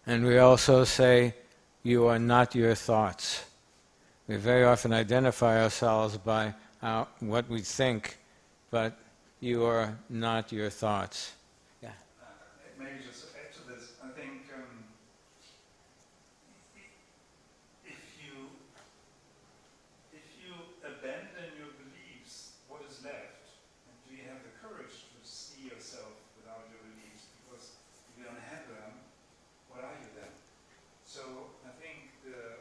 And we also say, you are not your thoughts. We very often identify ourselves by what we think, but you are not your thoughts. Yeah. Maybe just to add to this, I think if you abandon your beliefs, what is left? And do you have the courage to see yourself without your beliefs? Because if you don't have them, what are you then? So I think the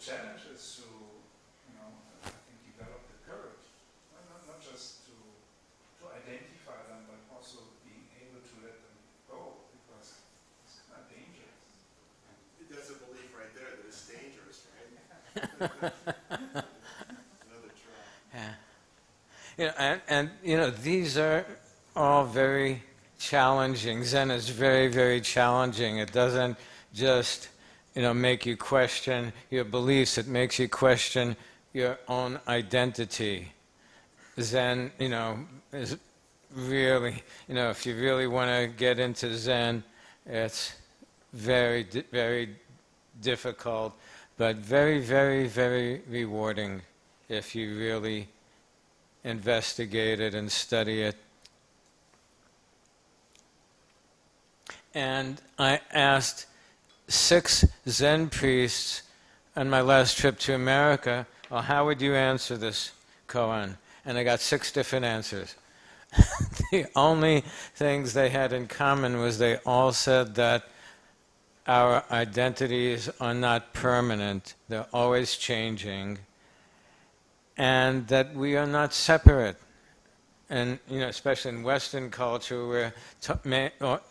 challenge is to, I think develop the courage, not just to identify them, but also being able to let them go, because it's kind of dangerous. That's a belief right there that it's dangerous, right? Another trap. Yeah. And these are all very challenging. Zen is very, very challenging. It doesn't just make you question your beliefs. It makes you question your own identity. Zen, is really, if you really want to get into Zen, it's very, very difficult, but very, very, very rewarding if you really investigate it and study it. And I asked 6 Zen priests on my last trip to America, well, how would you answer this, Koan? And I got 6 different answers. The only things they had in common was they all said that our identities are not permanent, they're always changing, and that we are not separate. And especially in Western culture, we're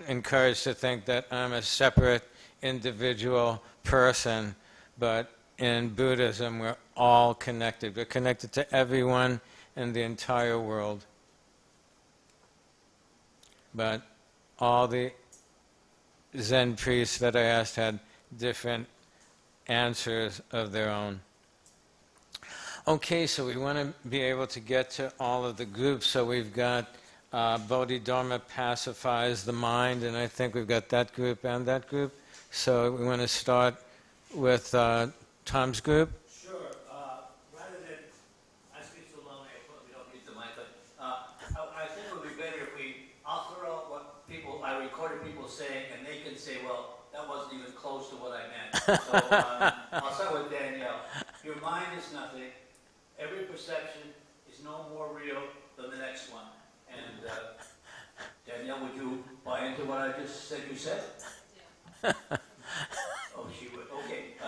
encouraged to think that I'm a separate individual person, but in Buddhism, we're all connected. We're connected to everyone in the entire world. But all the Zen priests that I asked had different answers of their own. Okay, so we want to be able to get to all of the groups. So we've got Bodhidharma pacifies the mind, and I think we've got that group and that group. So we want to start with Tom's group. Sure. Rather than, I speak so long, I probably don't need the mic, but I think it would be better if I'll throw out what I recorded people saying, and they can say, well, that wasn't even close to what I meant. So I'll start with Danielle. Your mind is nothing. Every perception is no more real than the next one. And Danielle, would you buy into what I just said you said? Yeah. Oh, she would. Okay.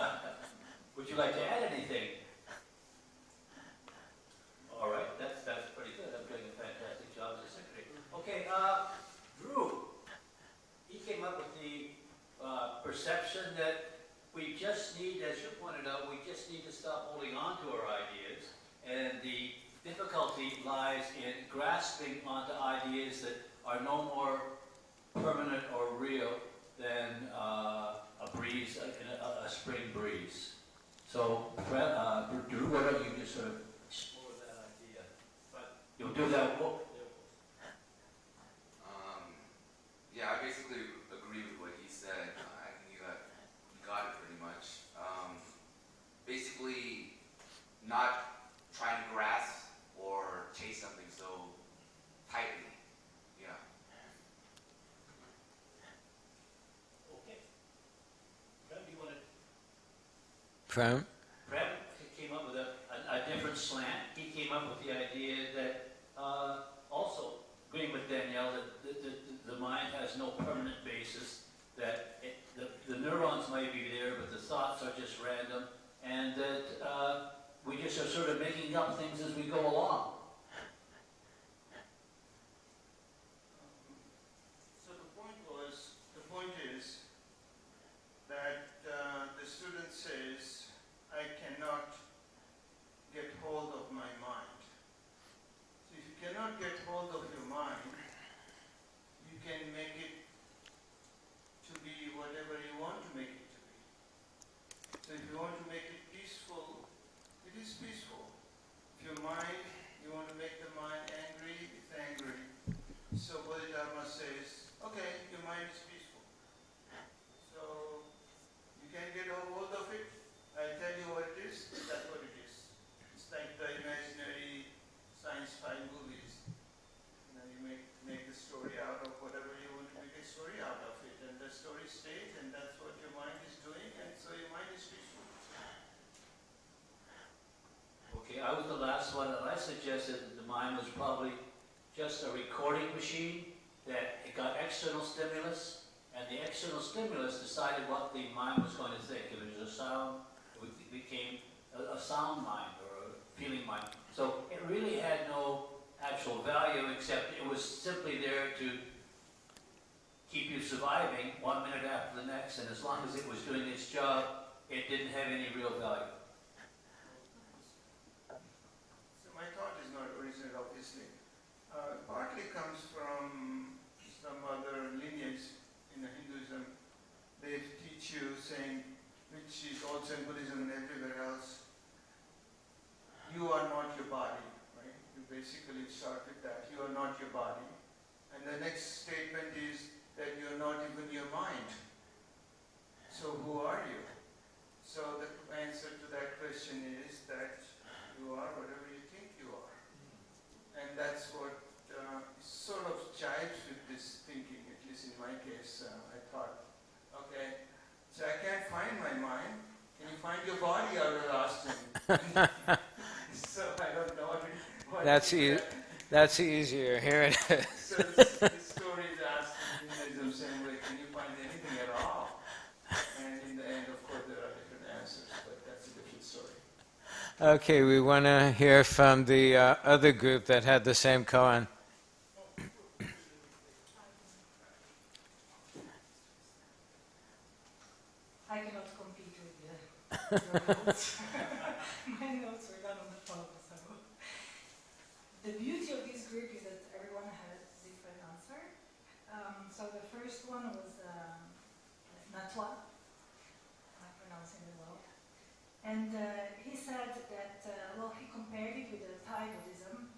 Would you like to add anything? All right, that's pretty good. I'm doing a fantastic job as a secretary. Okay, Drew. He came up with the perception that we just need, as you pointed out, we just need to stop holding on to our ideas. And the difficulty lies in grasping onto ideas that are no more permanent or real than a breeze, a spring breeze. So, Drew, why don't you just sort of explore that idea? But you'll do that. Yeah, I basically agree with what he said. I think you got it pretty much. Basically, not trying to grasp or chase something so tightly. Yeah. Okay. Prem, do you want to? Prem? Prem came up with a different slant. He came up with the idea that also agreeing with Danielle that the mind has no permanent basis, that the neurons might be there, but the thoughts are just random, and that we just are sort of making up things as we go along. So the point is that the student says, I cannot get hold of my mind. So if you cannot get hold of your mind, you can make it to be whatever you want to make it to be. So if you want to make it peaceful, it is peaceful. If your mind, you want to make the mind angry, it's angry. So Bodhidharma says, okay, your mind is peaceful. So you can get a hold of it. I tell you what it is, that's what it is. It's like the imaginary science fi movies. You know, you make the story out of whatever you want to make a story out of it, and the story stays, and that's what your mind is doing, and so your mind is peaceful. Okay, I was the last one, and I suggested that the mind was probably just a recording machine, that it got external stimulus, and the external stimulus decided what the mind was going to think. If it was a sound, it became a sound mind or a feeling mind. So it really had no actual value, except it was simply there to keep you surviving 1 minute after the next, and as long as it was doing its job, it didn't have any real value. So my thought is not original, obviously. Partly comes from some other lineage in Hinduism. They teach you saying, which is also in Buddhism and everywhere else, you are not your body, right? You basically start with that. You are not your body. And the next statement is that you are not even your mind. So who are you? So the answer to that question is that you are whatever you think you are. And that's what sort of jives with this thinking, at least in my case. I thought, okay, so I can't find my mind. Can you find your body? I would have asked him. So I don't know what That's easier. Here it is. So this story is asked in Hinduism same way, can you find anything at all? And in the end, of course, there are different answers, but that's a different story. Okay, we want to hear from the other group that had the same koan. I cannot compete with your notes. My notes were done on the phone, so. The beauty of this group is that everyone has a different answer. So the first one was Natwa, I'm pronouncing it well. And he said that, well, he compared it with the Thai Buddhism,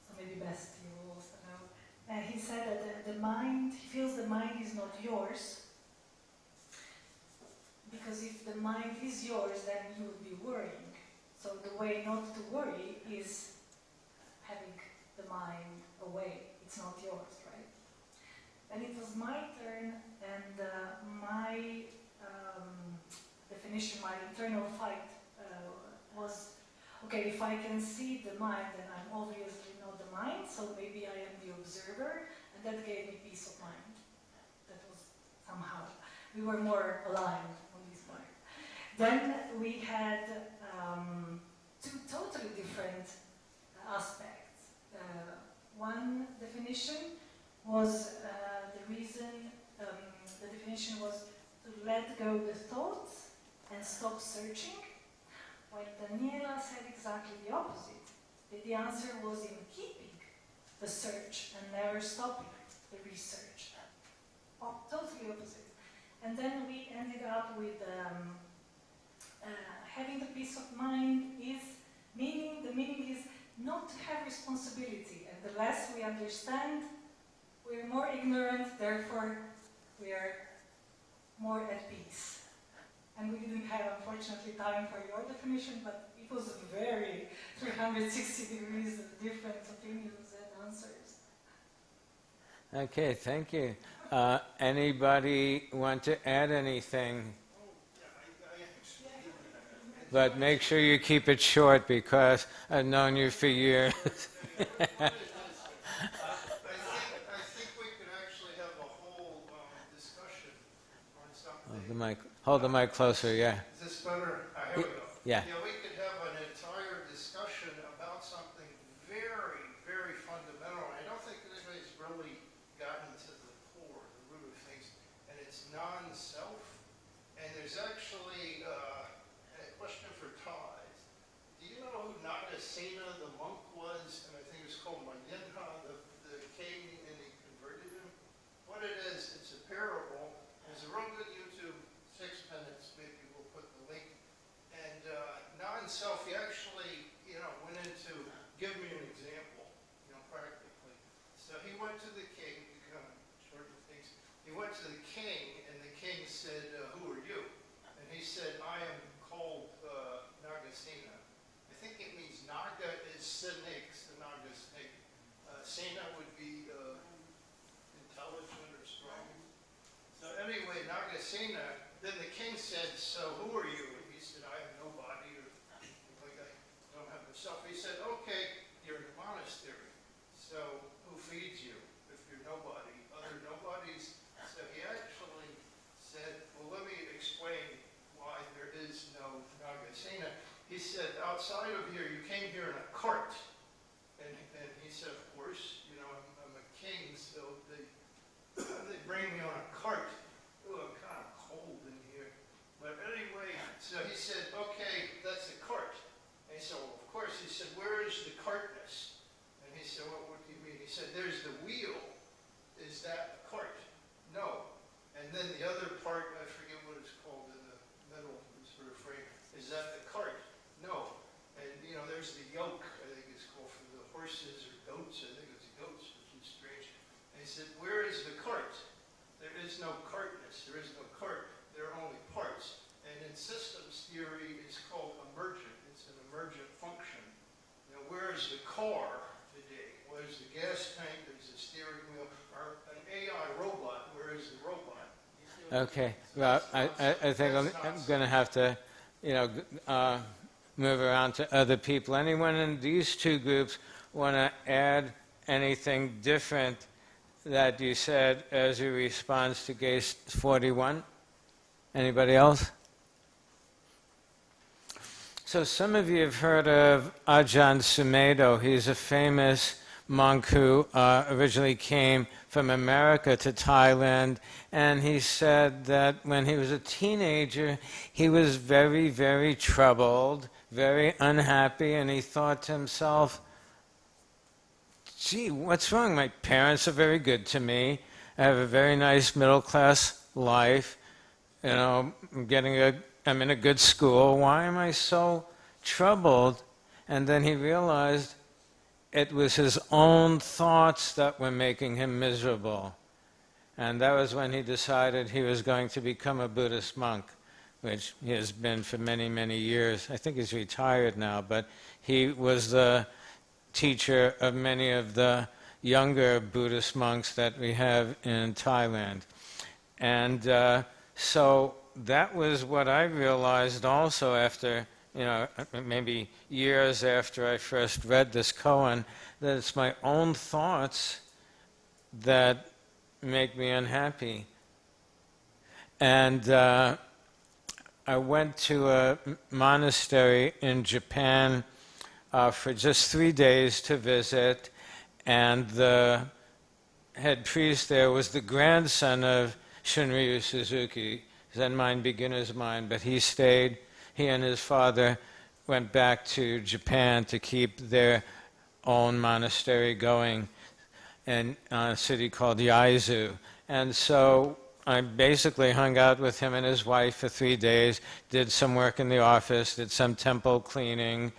so maybe best you will also know. He said that the mind, he feels the mind is not yours, because if the mind is yours, then you would be worrying. So the way not to worry is having the mind away. It's not yours, right? And it was my turn, and my definition, my internal fight was, okay, if I can see the mind, then I'm obviously not the mind, so maybe I am the observer, and that gave me peace of mind. That was somehow, we were more aligned on this part. Then we had two totally different aspects. One definition was the reason, the definition was to let go the thoughts and stop searching, while Daniela said exactly the opposite. The answer was in keeping the search and never stopping the research. Totally opposite. And then we ended up with having the peace of mind is meaning, the meaning is not to have responsibility, and the less we understand, we're more ignorant, therefore we are more at peace. And we didn't have, unfortunately, time for your definition, but it was very 360 degrees of different opinions and answers. Okay, thank you. Anybody want to add anything? But make sure you keep it short because I've known you for years. I think we could actually have a whole discussion on something. Hold the mic closer, yeah. Is this better? Here we go. Yeah. We could have an entire discussion about something very, very fundamental. I don't think anybody's really gotten to the core, the root of things, and it's non-self. And there's actually a question for Todd. Do you know who Nagasena, the monk, was? And I think it was called Manindra, the king, and he converted him. What it is, it's a parable. There's a real good YouTube, 6 minutes, maybe we'll put the link. And non-self, he actually, went into, give me an example, practically. So he went to the king, kind of short of things. He went to the king, and the king said, who are you? And he said, I am called Nagasena. I think it means Naga is snake, the Naga snake. Sena would be intelligent or strong. So anyway, Nagasena, then the king said, so who are you? And he said, I have no body, or like I don't have a self. He said, okay, you're in a monastery. So who feeds you if you're nobody? Other nobodies? So he actually said, well, let me explain why there is no Nagasena. He said, outside of here, you came here in a cart. And he said, of course, I'm a king, so they bring me on a cart. Oh, I'm kind of cold in here. But anyway, so he said, okay, that's a cart. And he said, well, of course. He said, where is the cartness? And he said, well, what do you mean? He said, there's the wheel. Is that a cart? No. And then the other part, I forget what it's called in the middle sort of frame, is that the cart? No. And, there's the yoke, I think it's called for the horses or goats. I think it's goats, which is strange. And he said, where is the cart? There is no cartness. There is no cart. There are only parts. And in systems theory, it's called emergent. It's an emergent function. Where is the car today? Where's the gas tank? There's the steering wheel. Or an AI robot, where is the robot? Okay. Well, I think I'm going to have to, move around to other people. Anyone in these two groups want to add anything different that you said as a response to case 41? Anybody else? So some of you have heard of Ajahn Sumedho. He's a famous monk who originally came from America to Thailand, and he said that when he was a teenager, he was very, very troubled, very unhappy, and he thought to himself, gee, what's wrong? My parents are very good to me. I have a very nice middle-class life. I'm in a good school. Why am I so troubled? And then he realized it was his own thoughts that were making him miserable. And that was when he decided he was going to become a Buddhist monk, which he has been for many, many years. I think he's retired now, but he was the teacher of many of the younger Buddhist monks that we have in Thailand. And so that was what I realized also after, maybe years after I first read this koan, that it's my own thoughts that make me unhappy. And I went to a monastery in Japan for just 3 days to visit, and the head priest there was the grandson of Shunryu Suzuki, Zen Mind, Beginner's Mind, but he stayed. He and his father went back to Japan to keep their own monastery going in a city called Yaizu. And so I basically hung out with him and his wife for 3 days, did some work in the office, did some temple cleaning,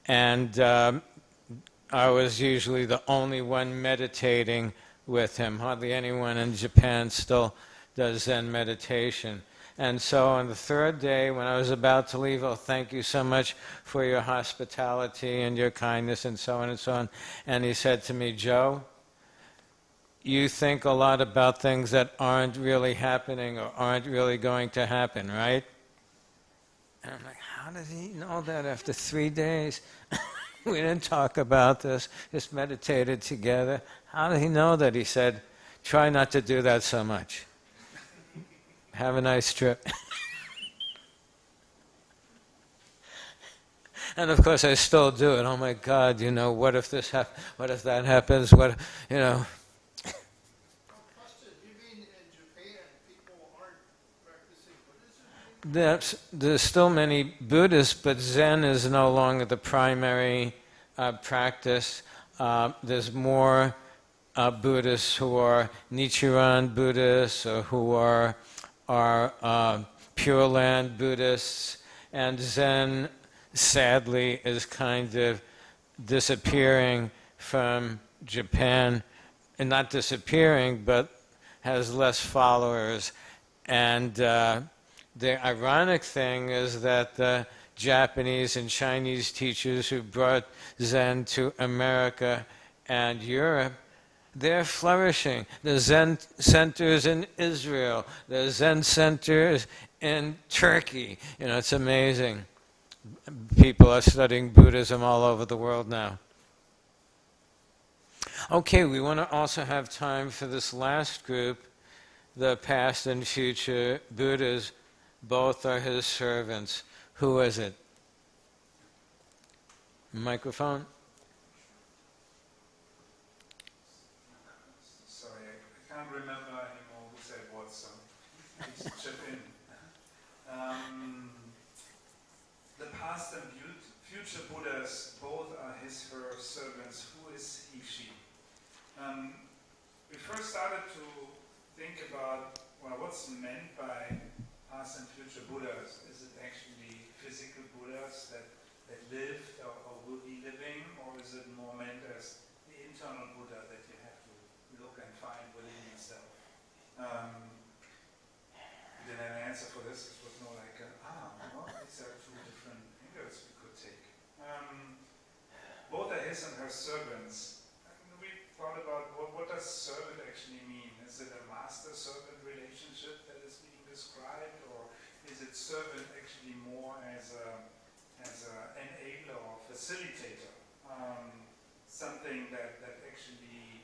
and I was usually the only one meditating with him. Hardly anyone in Japan still does Zen meditation. And so on the third day, when I was about to leave, oh, thank you so much for your hospitality and your kindness and so on and so on. And he said to me, Joe, you think a lot about things that aren't really happening or aren't really going to happen, right? And I'm like, how did he know that after 3 days? We didn't talk about this, just meditated together. How did he know that? He said, try not to do that so much. Have a nice trip. And of course I still do it. Oh my God, what if this happens? What if that happens? What, There's still many Buddhists, but Zen is no longer the primary practice. There's more Buddhists who are Nichiren Buddhists or who are Pure Land Buddhists, and Zen, sadly, is kind of disappearing from Japan, and not disappearing, but has less followers. And the ironic thing is that the Japanese and Chinese teachers who brought Zen to America and Europe, they're flourishing. There's Zen centers in Israel. There's Zen centers in Turkey. It's amazing. People are studying Buddhism all over the world now. Okay, we want to also have time for this last group, the past and future Buddhas. Both are his servants. Who is it? Microphone? Sorry, I can't remember anymore who said what, so please chip in. The past and future Buddhas, both are his, her servants. Who is he, she? We first started to think about, what's meant by past and future Buddhas. Is it actually physical Buddhas that lived or will be living, or is it more meant as the internal Buddha that you have to look and find within yourself? We didn't have an answer for this. It was more like, these are two different angles we could take. Both are his and her servants. We thought about what does servant actually mean? Is it a master-servant relationship that is being described, or is it servant actually more as an enabler or facilitator? Something that actually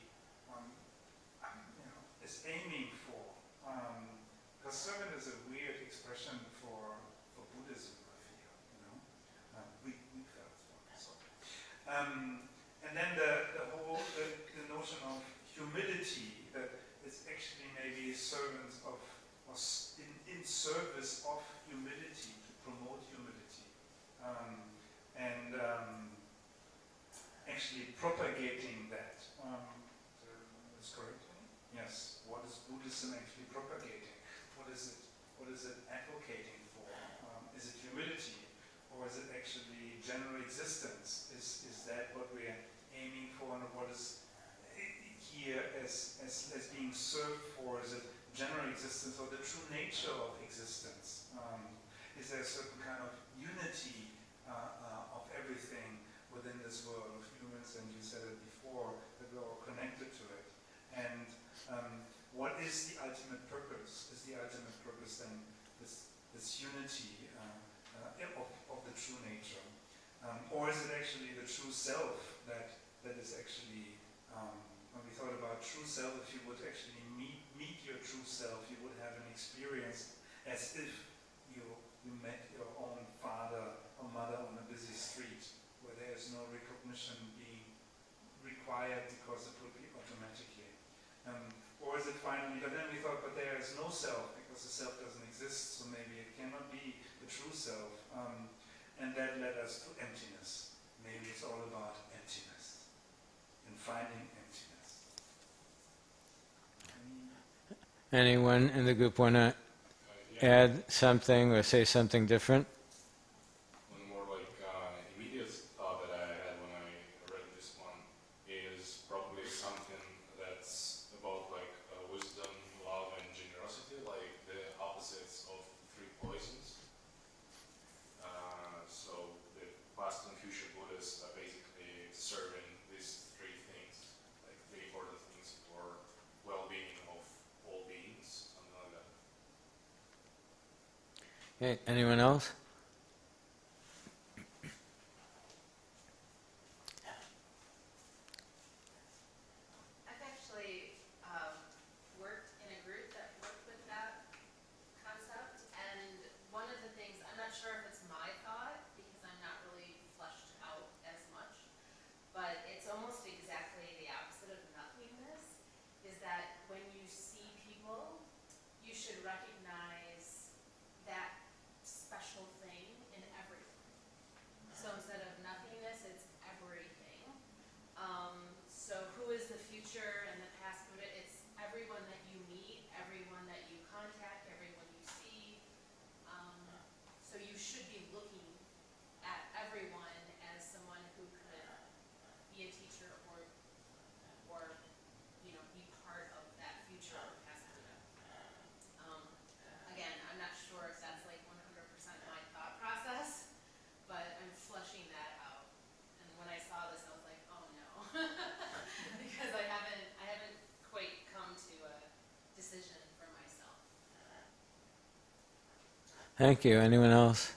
is aiming for. Because servant is a weird expression for Buddhism, I feel. We felt so. And then the whole the notion of humility, that it's actually maybe servants of, or in service of humility, to promote humility, and actually propagating that. Is correct? Yes. What is Buddhism actually propagating? What is it advocating for? Is it humility, or is it actually general existence? serve for? Is it general existence or the true nature of existence? Is there a certain kind of unity of everything within this world of humans, and you said it before, that we're all connected to it? And what is the ultimate purpose? Is the ultimate purpose then this unity of the true nature? Or is it actually the true self that is actually, when we thought about true self, if you would actually meet your true self, you would have an experience as if you met your own father or mother on a busy street, where there is no recognition being required because it would be automatically. Or is it finally, but then we thought, but there is no self because the self doesn't exist, so maybe it cannot be the true self. And that led us to emptiness. Maybe it's all about emptiness and finding emptiness. Anyone in the group want to add something or say something different? One more immediate thought that I had when I read this one is probably something that's about wisdom, love, and generosity, like the opposites of three poisons. So the past and future Buddhists are basically serving these three things, like three important things for well-being of all beings, something like that. Okay, anyone else? I've actually worked in a group that worked with that concept, and one of the things, I'm not sure if it's my thought, because I'm not really fleshed out as much, but it's almost exactly the opposite of nothingness, is that when you see people, you should recognize that special thing in everyone. So instead of nothingness, it's everything. So who is the future and the past Buddha? It's everyone that you meet, everyone that you contact, everyone you see. So you should be looking at everyone as someone who could be a teacher or be part of that future or past Buddha. Again, I'm not sure if that's 100% my thought process, but I'm fleshing that out. And when I saw this, I was like, oh no, because I haven't quite come to a decision for myself. Thank you. Anyone else?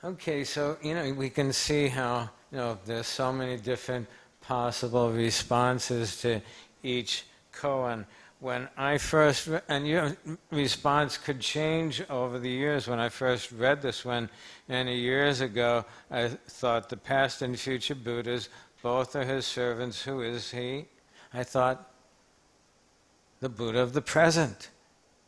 Okay, so, we can see how, there's so many different possible responses to each koan. When I first, and your response could change over the years. When I first read this one many years ago, I thought the past and future Buddhas, both are his servants. Who is he? I thought the Buddha of the present.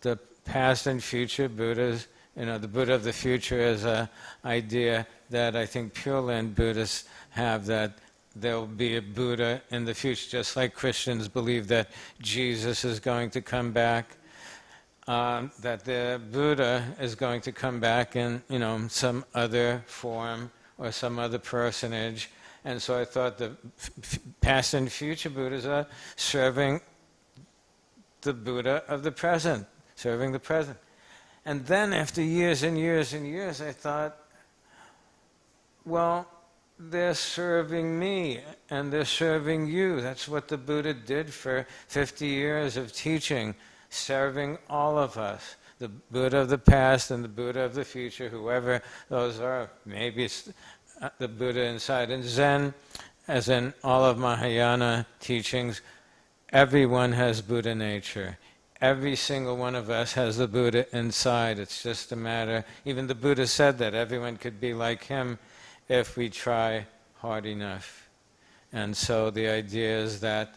The past and future Buddhas, the Buddha of the future is an idea that I think Pure Land Buddhists have, that there will be a Buddha in the future, just like Christians believe that Jesus is going to come back, that the Buddha is going to come back in, some other form or some other personage. And so I thought the past and future Buddhas are serving the Buddha of the present, serving the present. And then after years and years and years, I thought, well, they're serving me and they're serving you. That's what the Buddha did for 50 years of teaching, serving all of us. The Buddha of the past and the Buddha of the future, whoever those are. Maybe it's the Buddha inside. In Zen, as in all of Mahayana teachings, everyone has Buddha nature. Every single one of us has the Buddha inside. It's just a matter, even the Buddha said that everyone could be like him if we try hard enough. And so the idea is that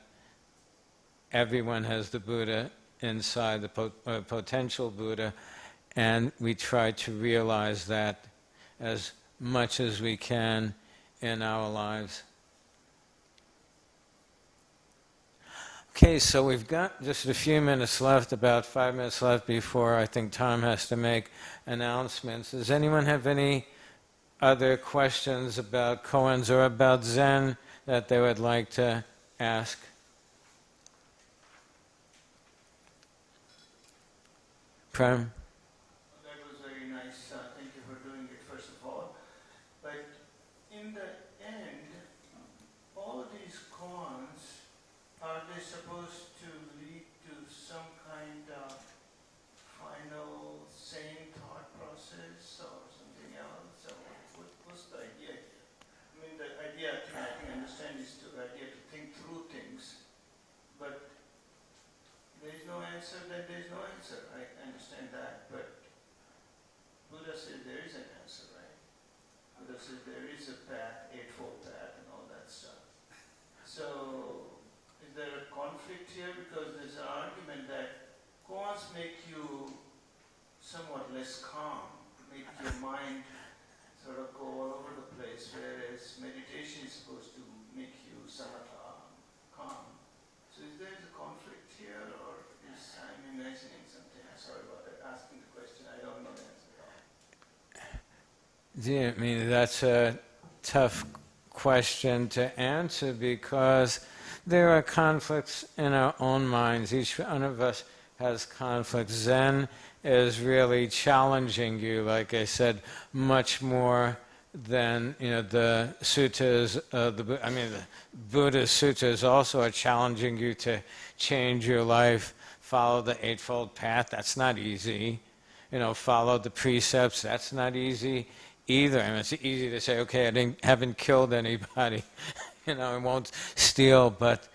everyone has the Buddha inside, the potential Buddha, and we try to realize that as much as we can in our lives. Okay, so we've got just a few minutes left, about 5 minutes left before I think Tom has to make announcements. Does anyone have any other questions about koans or about Zen that they would like to ask. Prem? That was very nice. Thank you for doing it, first of all. But in the end, all these koans, are they supposed to lead to some kind of final sane thought process or something else? Or what's the idea here? I mean, the idea, I think I understand, is the idea to think through things. But there is no answer, then there is no answer. I understand that. But Buddha says there is an answer, right? Buddha says there is a path, eightfold path and all that stuff. So, is there a conflict here? Because there's an argument that koans make you somewhat less calm, make your mind sort of go all over the place, whereas meditation is supposed to make you samatha, calm. So is there a conflict here, or is I'm imagining something? I'm sorry about that, asking the question. I don't know the answer at all. Yeah, I mean, that's a tough question to answer because there are conflicts in our own minds. Each one of us has conflicts. Zen is really challenging you, like I said, much more than the suttas. The Buddha's suttas also are challenging you to change your life, follow the Eightfold Path. That's not easy. Follow the precepts. That's not easy either. I mean, it's easy to say, okay, I haven't killed anybody, I won't steal, but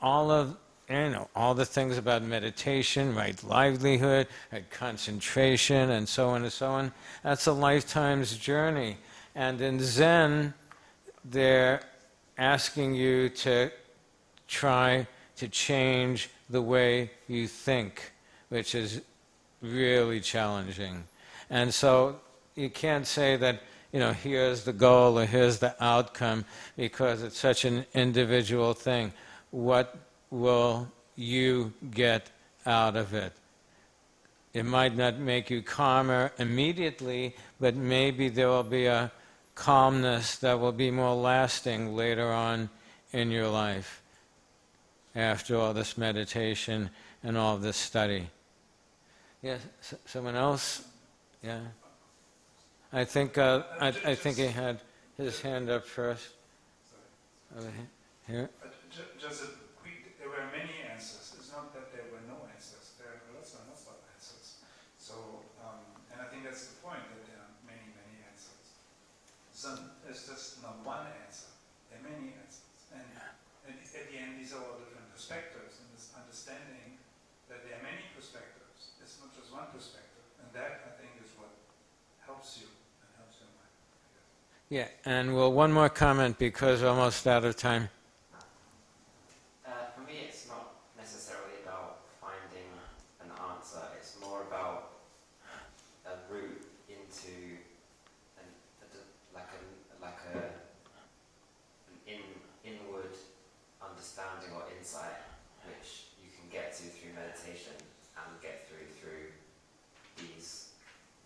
all the things about meditation, right livelihood, right concentration, and so on and so on, that's a lifetime's journey. And in Zen, they're asking you to try to change the way you think, which is really challenging. And so you can't say that, here's the goal or here's the outcome, because it's such an individual thing. What will you get out of it? It might not make you calmer immediately, but maybe there will be a calmness that will be more lasting later on in your life, after all this meditation and all this study. Yes, someone else? Yeah. I think he had his hand up first. Over here. Just a quick, there were many answers. It's not that there were no answers. There are lots and lots of answers. So, and I think that's the point, that there are many, many answers. So there's just not one answer. There are many answers. And at the end, these are all different perspectives, and this understanding that there are many perspectives. It's not just one perspective. And that, I think, is what helps you and helps your mind. Yeah, and one more comment because we're almost out of time. For me, it's not necessarily about finding an answer. It's more about a route into an inward understanding or insight, which you can get to through meditation and get through these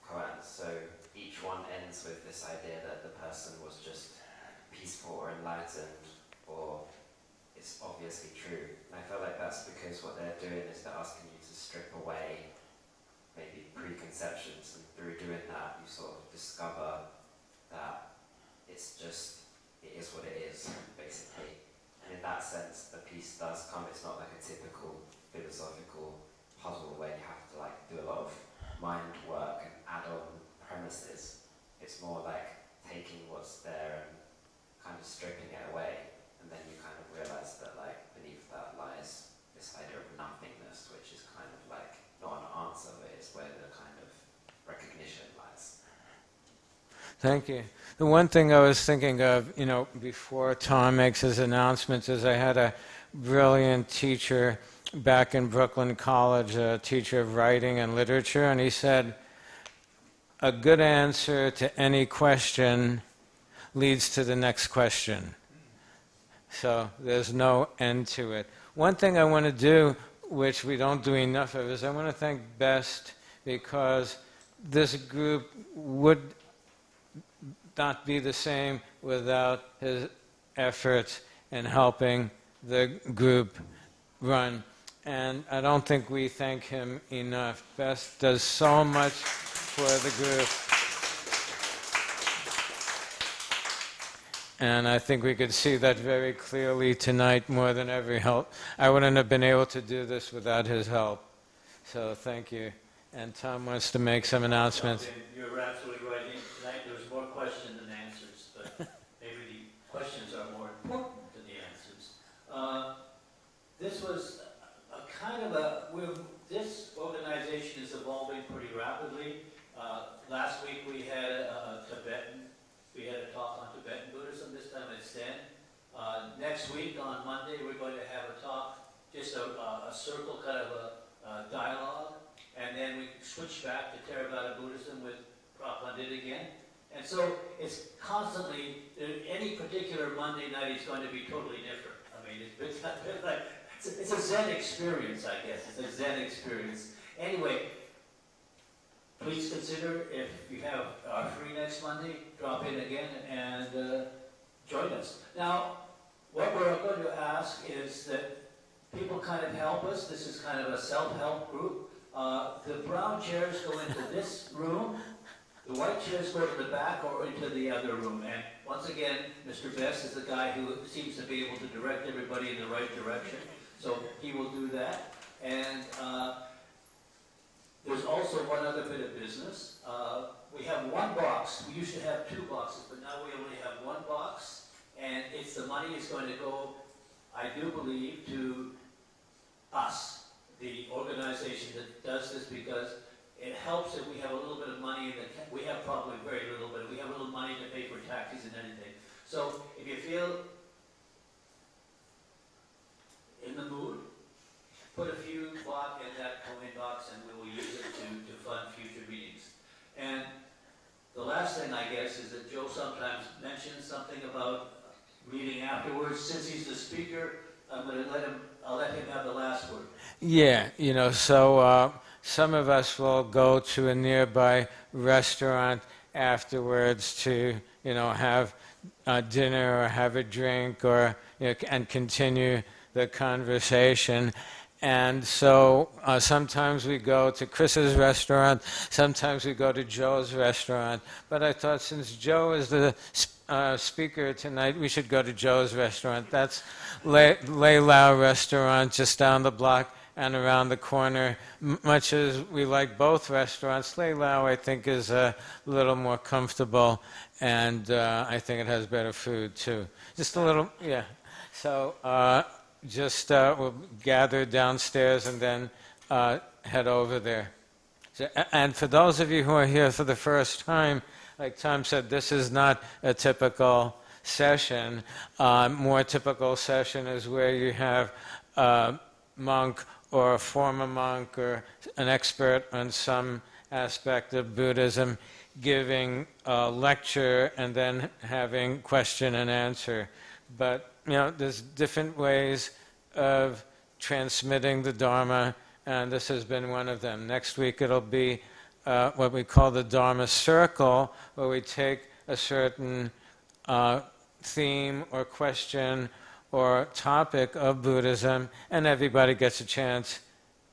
koans. So each one ends with this idea that the person was just peaceful or enlightened, or it's obviously true. And I feel like that's because what they're doing is they're asking you to strip away maybe preconceptions, and through doing that you sort of discover that it is what it is, basically. And in that sense, the peace does come. It's not like a typical philosophical puzzle where you have to do a lot of mind work and add on premises. It's more like taking what's there and kind of stripping it away, and then you kind of realize that beneath that lies this idea of nothingness, which is kind of not an answer, but it's where the kind of recognition lies. Thank you. The one thing I was thinking of, before Tom makes his announcements, is I had a brilliant teacher back in Brooklyn College, a teacher of writing and literature, and he said, a good answer to any question leads to the next question. So there's no end to it. One thing I want to do, which we don't do enough of, is I want to thank Best, because this group would not be the same without his efforts in helping the group run. And I don't think we thank him enough. Bess does so much for the group. And I think we could see that very clearly tonight more than ever. Help. I wouldn't have been able to do this without his help. So thank you. And Tom wants to make some announcements. You're absolutely right. Tonight there was more questions than answers, but maybe the questions are more important than the answers. This was a kind of this organization is evolving pretty rapidly. Last week we had a talk on Tibetan Buddhism, this time it's Zen. Next week on Monday we're going to have a talk, just a circle kind of a dialogue, and then we switch back to Theravada Buddhism with Prabhupada again. And so it's constantly, any particular Monday night is going to be totally different. I mean, it's a Zen experience, I guess. It's a Zen experience. Anyway, please consider, if you are free next Monday, drop in again and join us. Now, what we're going to ask is that people kind of help us. This is kind of a self-help group. The brown chairs go into this room. The white chairs go to the back or into the other room. And once again, Mr. Bess is the guy who seems to be able to direct everybody in the right direction. So he will do that. And there's also one other bit of business. We have one box. We used to have two boxes, but now we only have one box. And the money is going to go, I do believe, to us, the organization that does this, because it helps if we have a little bit of money. We have probably very little, but we have a little money to pay for taxis and anything. So if you feel in the mood, put a few baht in that coin box and we will use it to fund future meetings. And the last thing, I guess, is that Joe sometimes mentions something about meeting afterwards. Since he's the speaker, I'll let him have the last word. Yeah, so some of us will go to a nearby restaurant afterwards to, have dinner or have a drink or and continue the conversation. And so sometimes we go to Chris's restaurant, sometimes we go to Joe's restaurant. But I thought since Joe is the speaker tonight, we should go to Joe's restaurant. That's Lei Lao restaurant just down the block and around the corner. Much as we like both restaurants, Lei Lao I think is a little more comfortable, and I think it has better food too. Just a little, yeah. So we'll gather downstairs and then head over there. So, and for those of you who are here for the first time, like Tom said, this is not a typical session. More typical session is where you have a monk or a former monk or an expert on some aspect of Buddhism giving a lecture and then having question and answer. But there's different ways of transmitting the Dharma, and this has been one of them. Next week it'll be what we call the Dharma Circle, where we take a certain theme or question or topic of Buddhism, and everybody gets a chance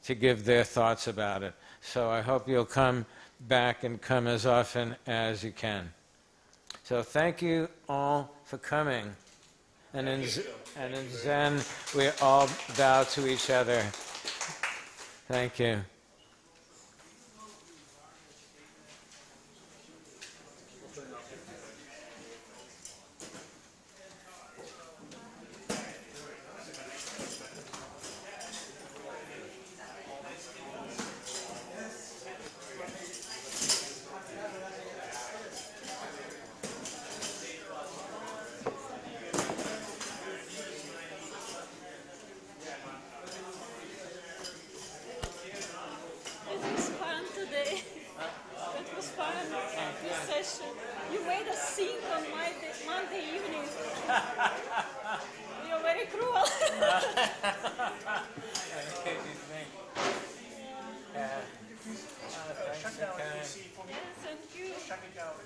to give their thoughts about it. So I hope you'll come back and come as often as you can. So thank you all for coming. And in Zen, we all bow to each other. Thank you. Thank you.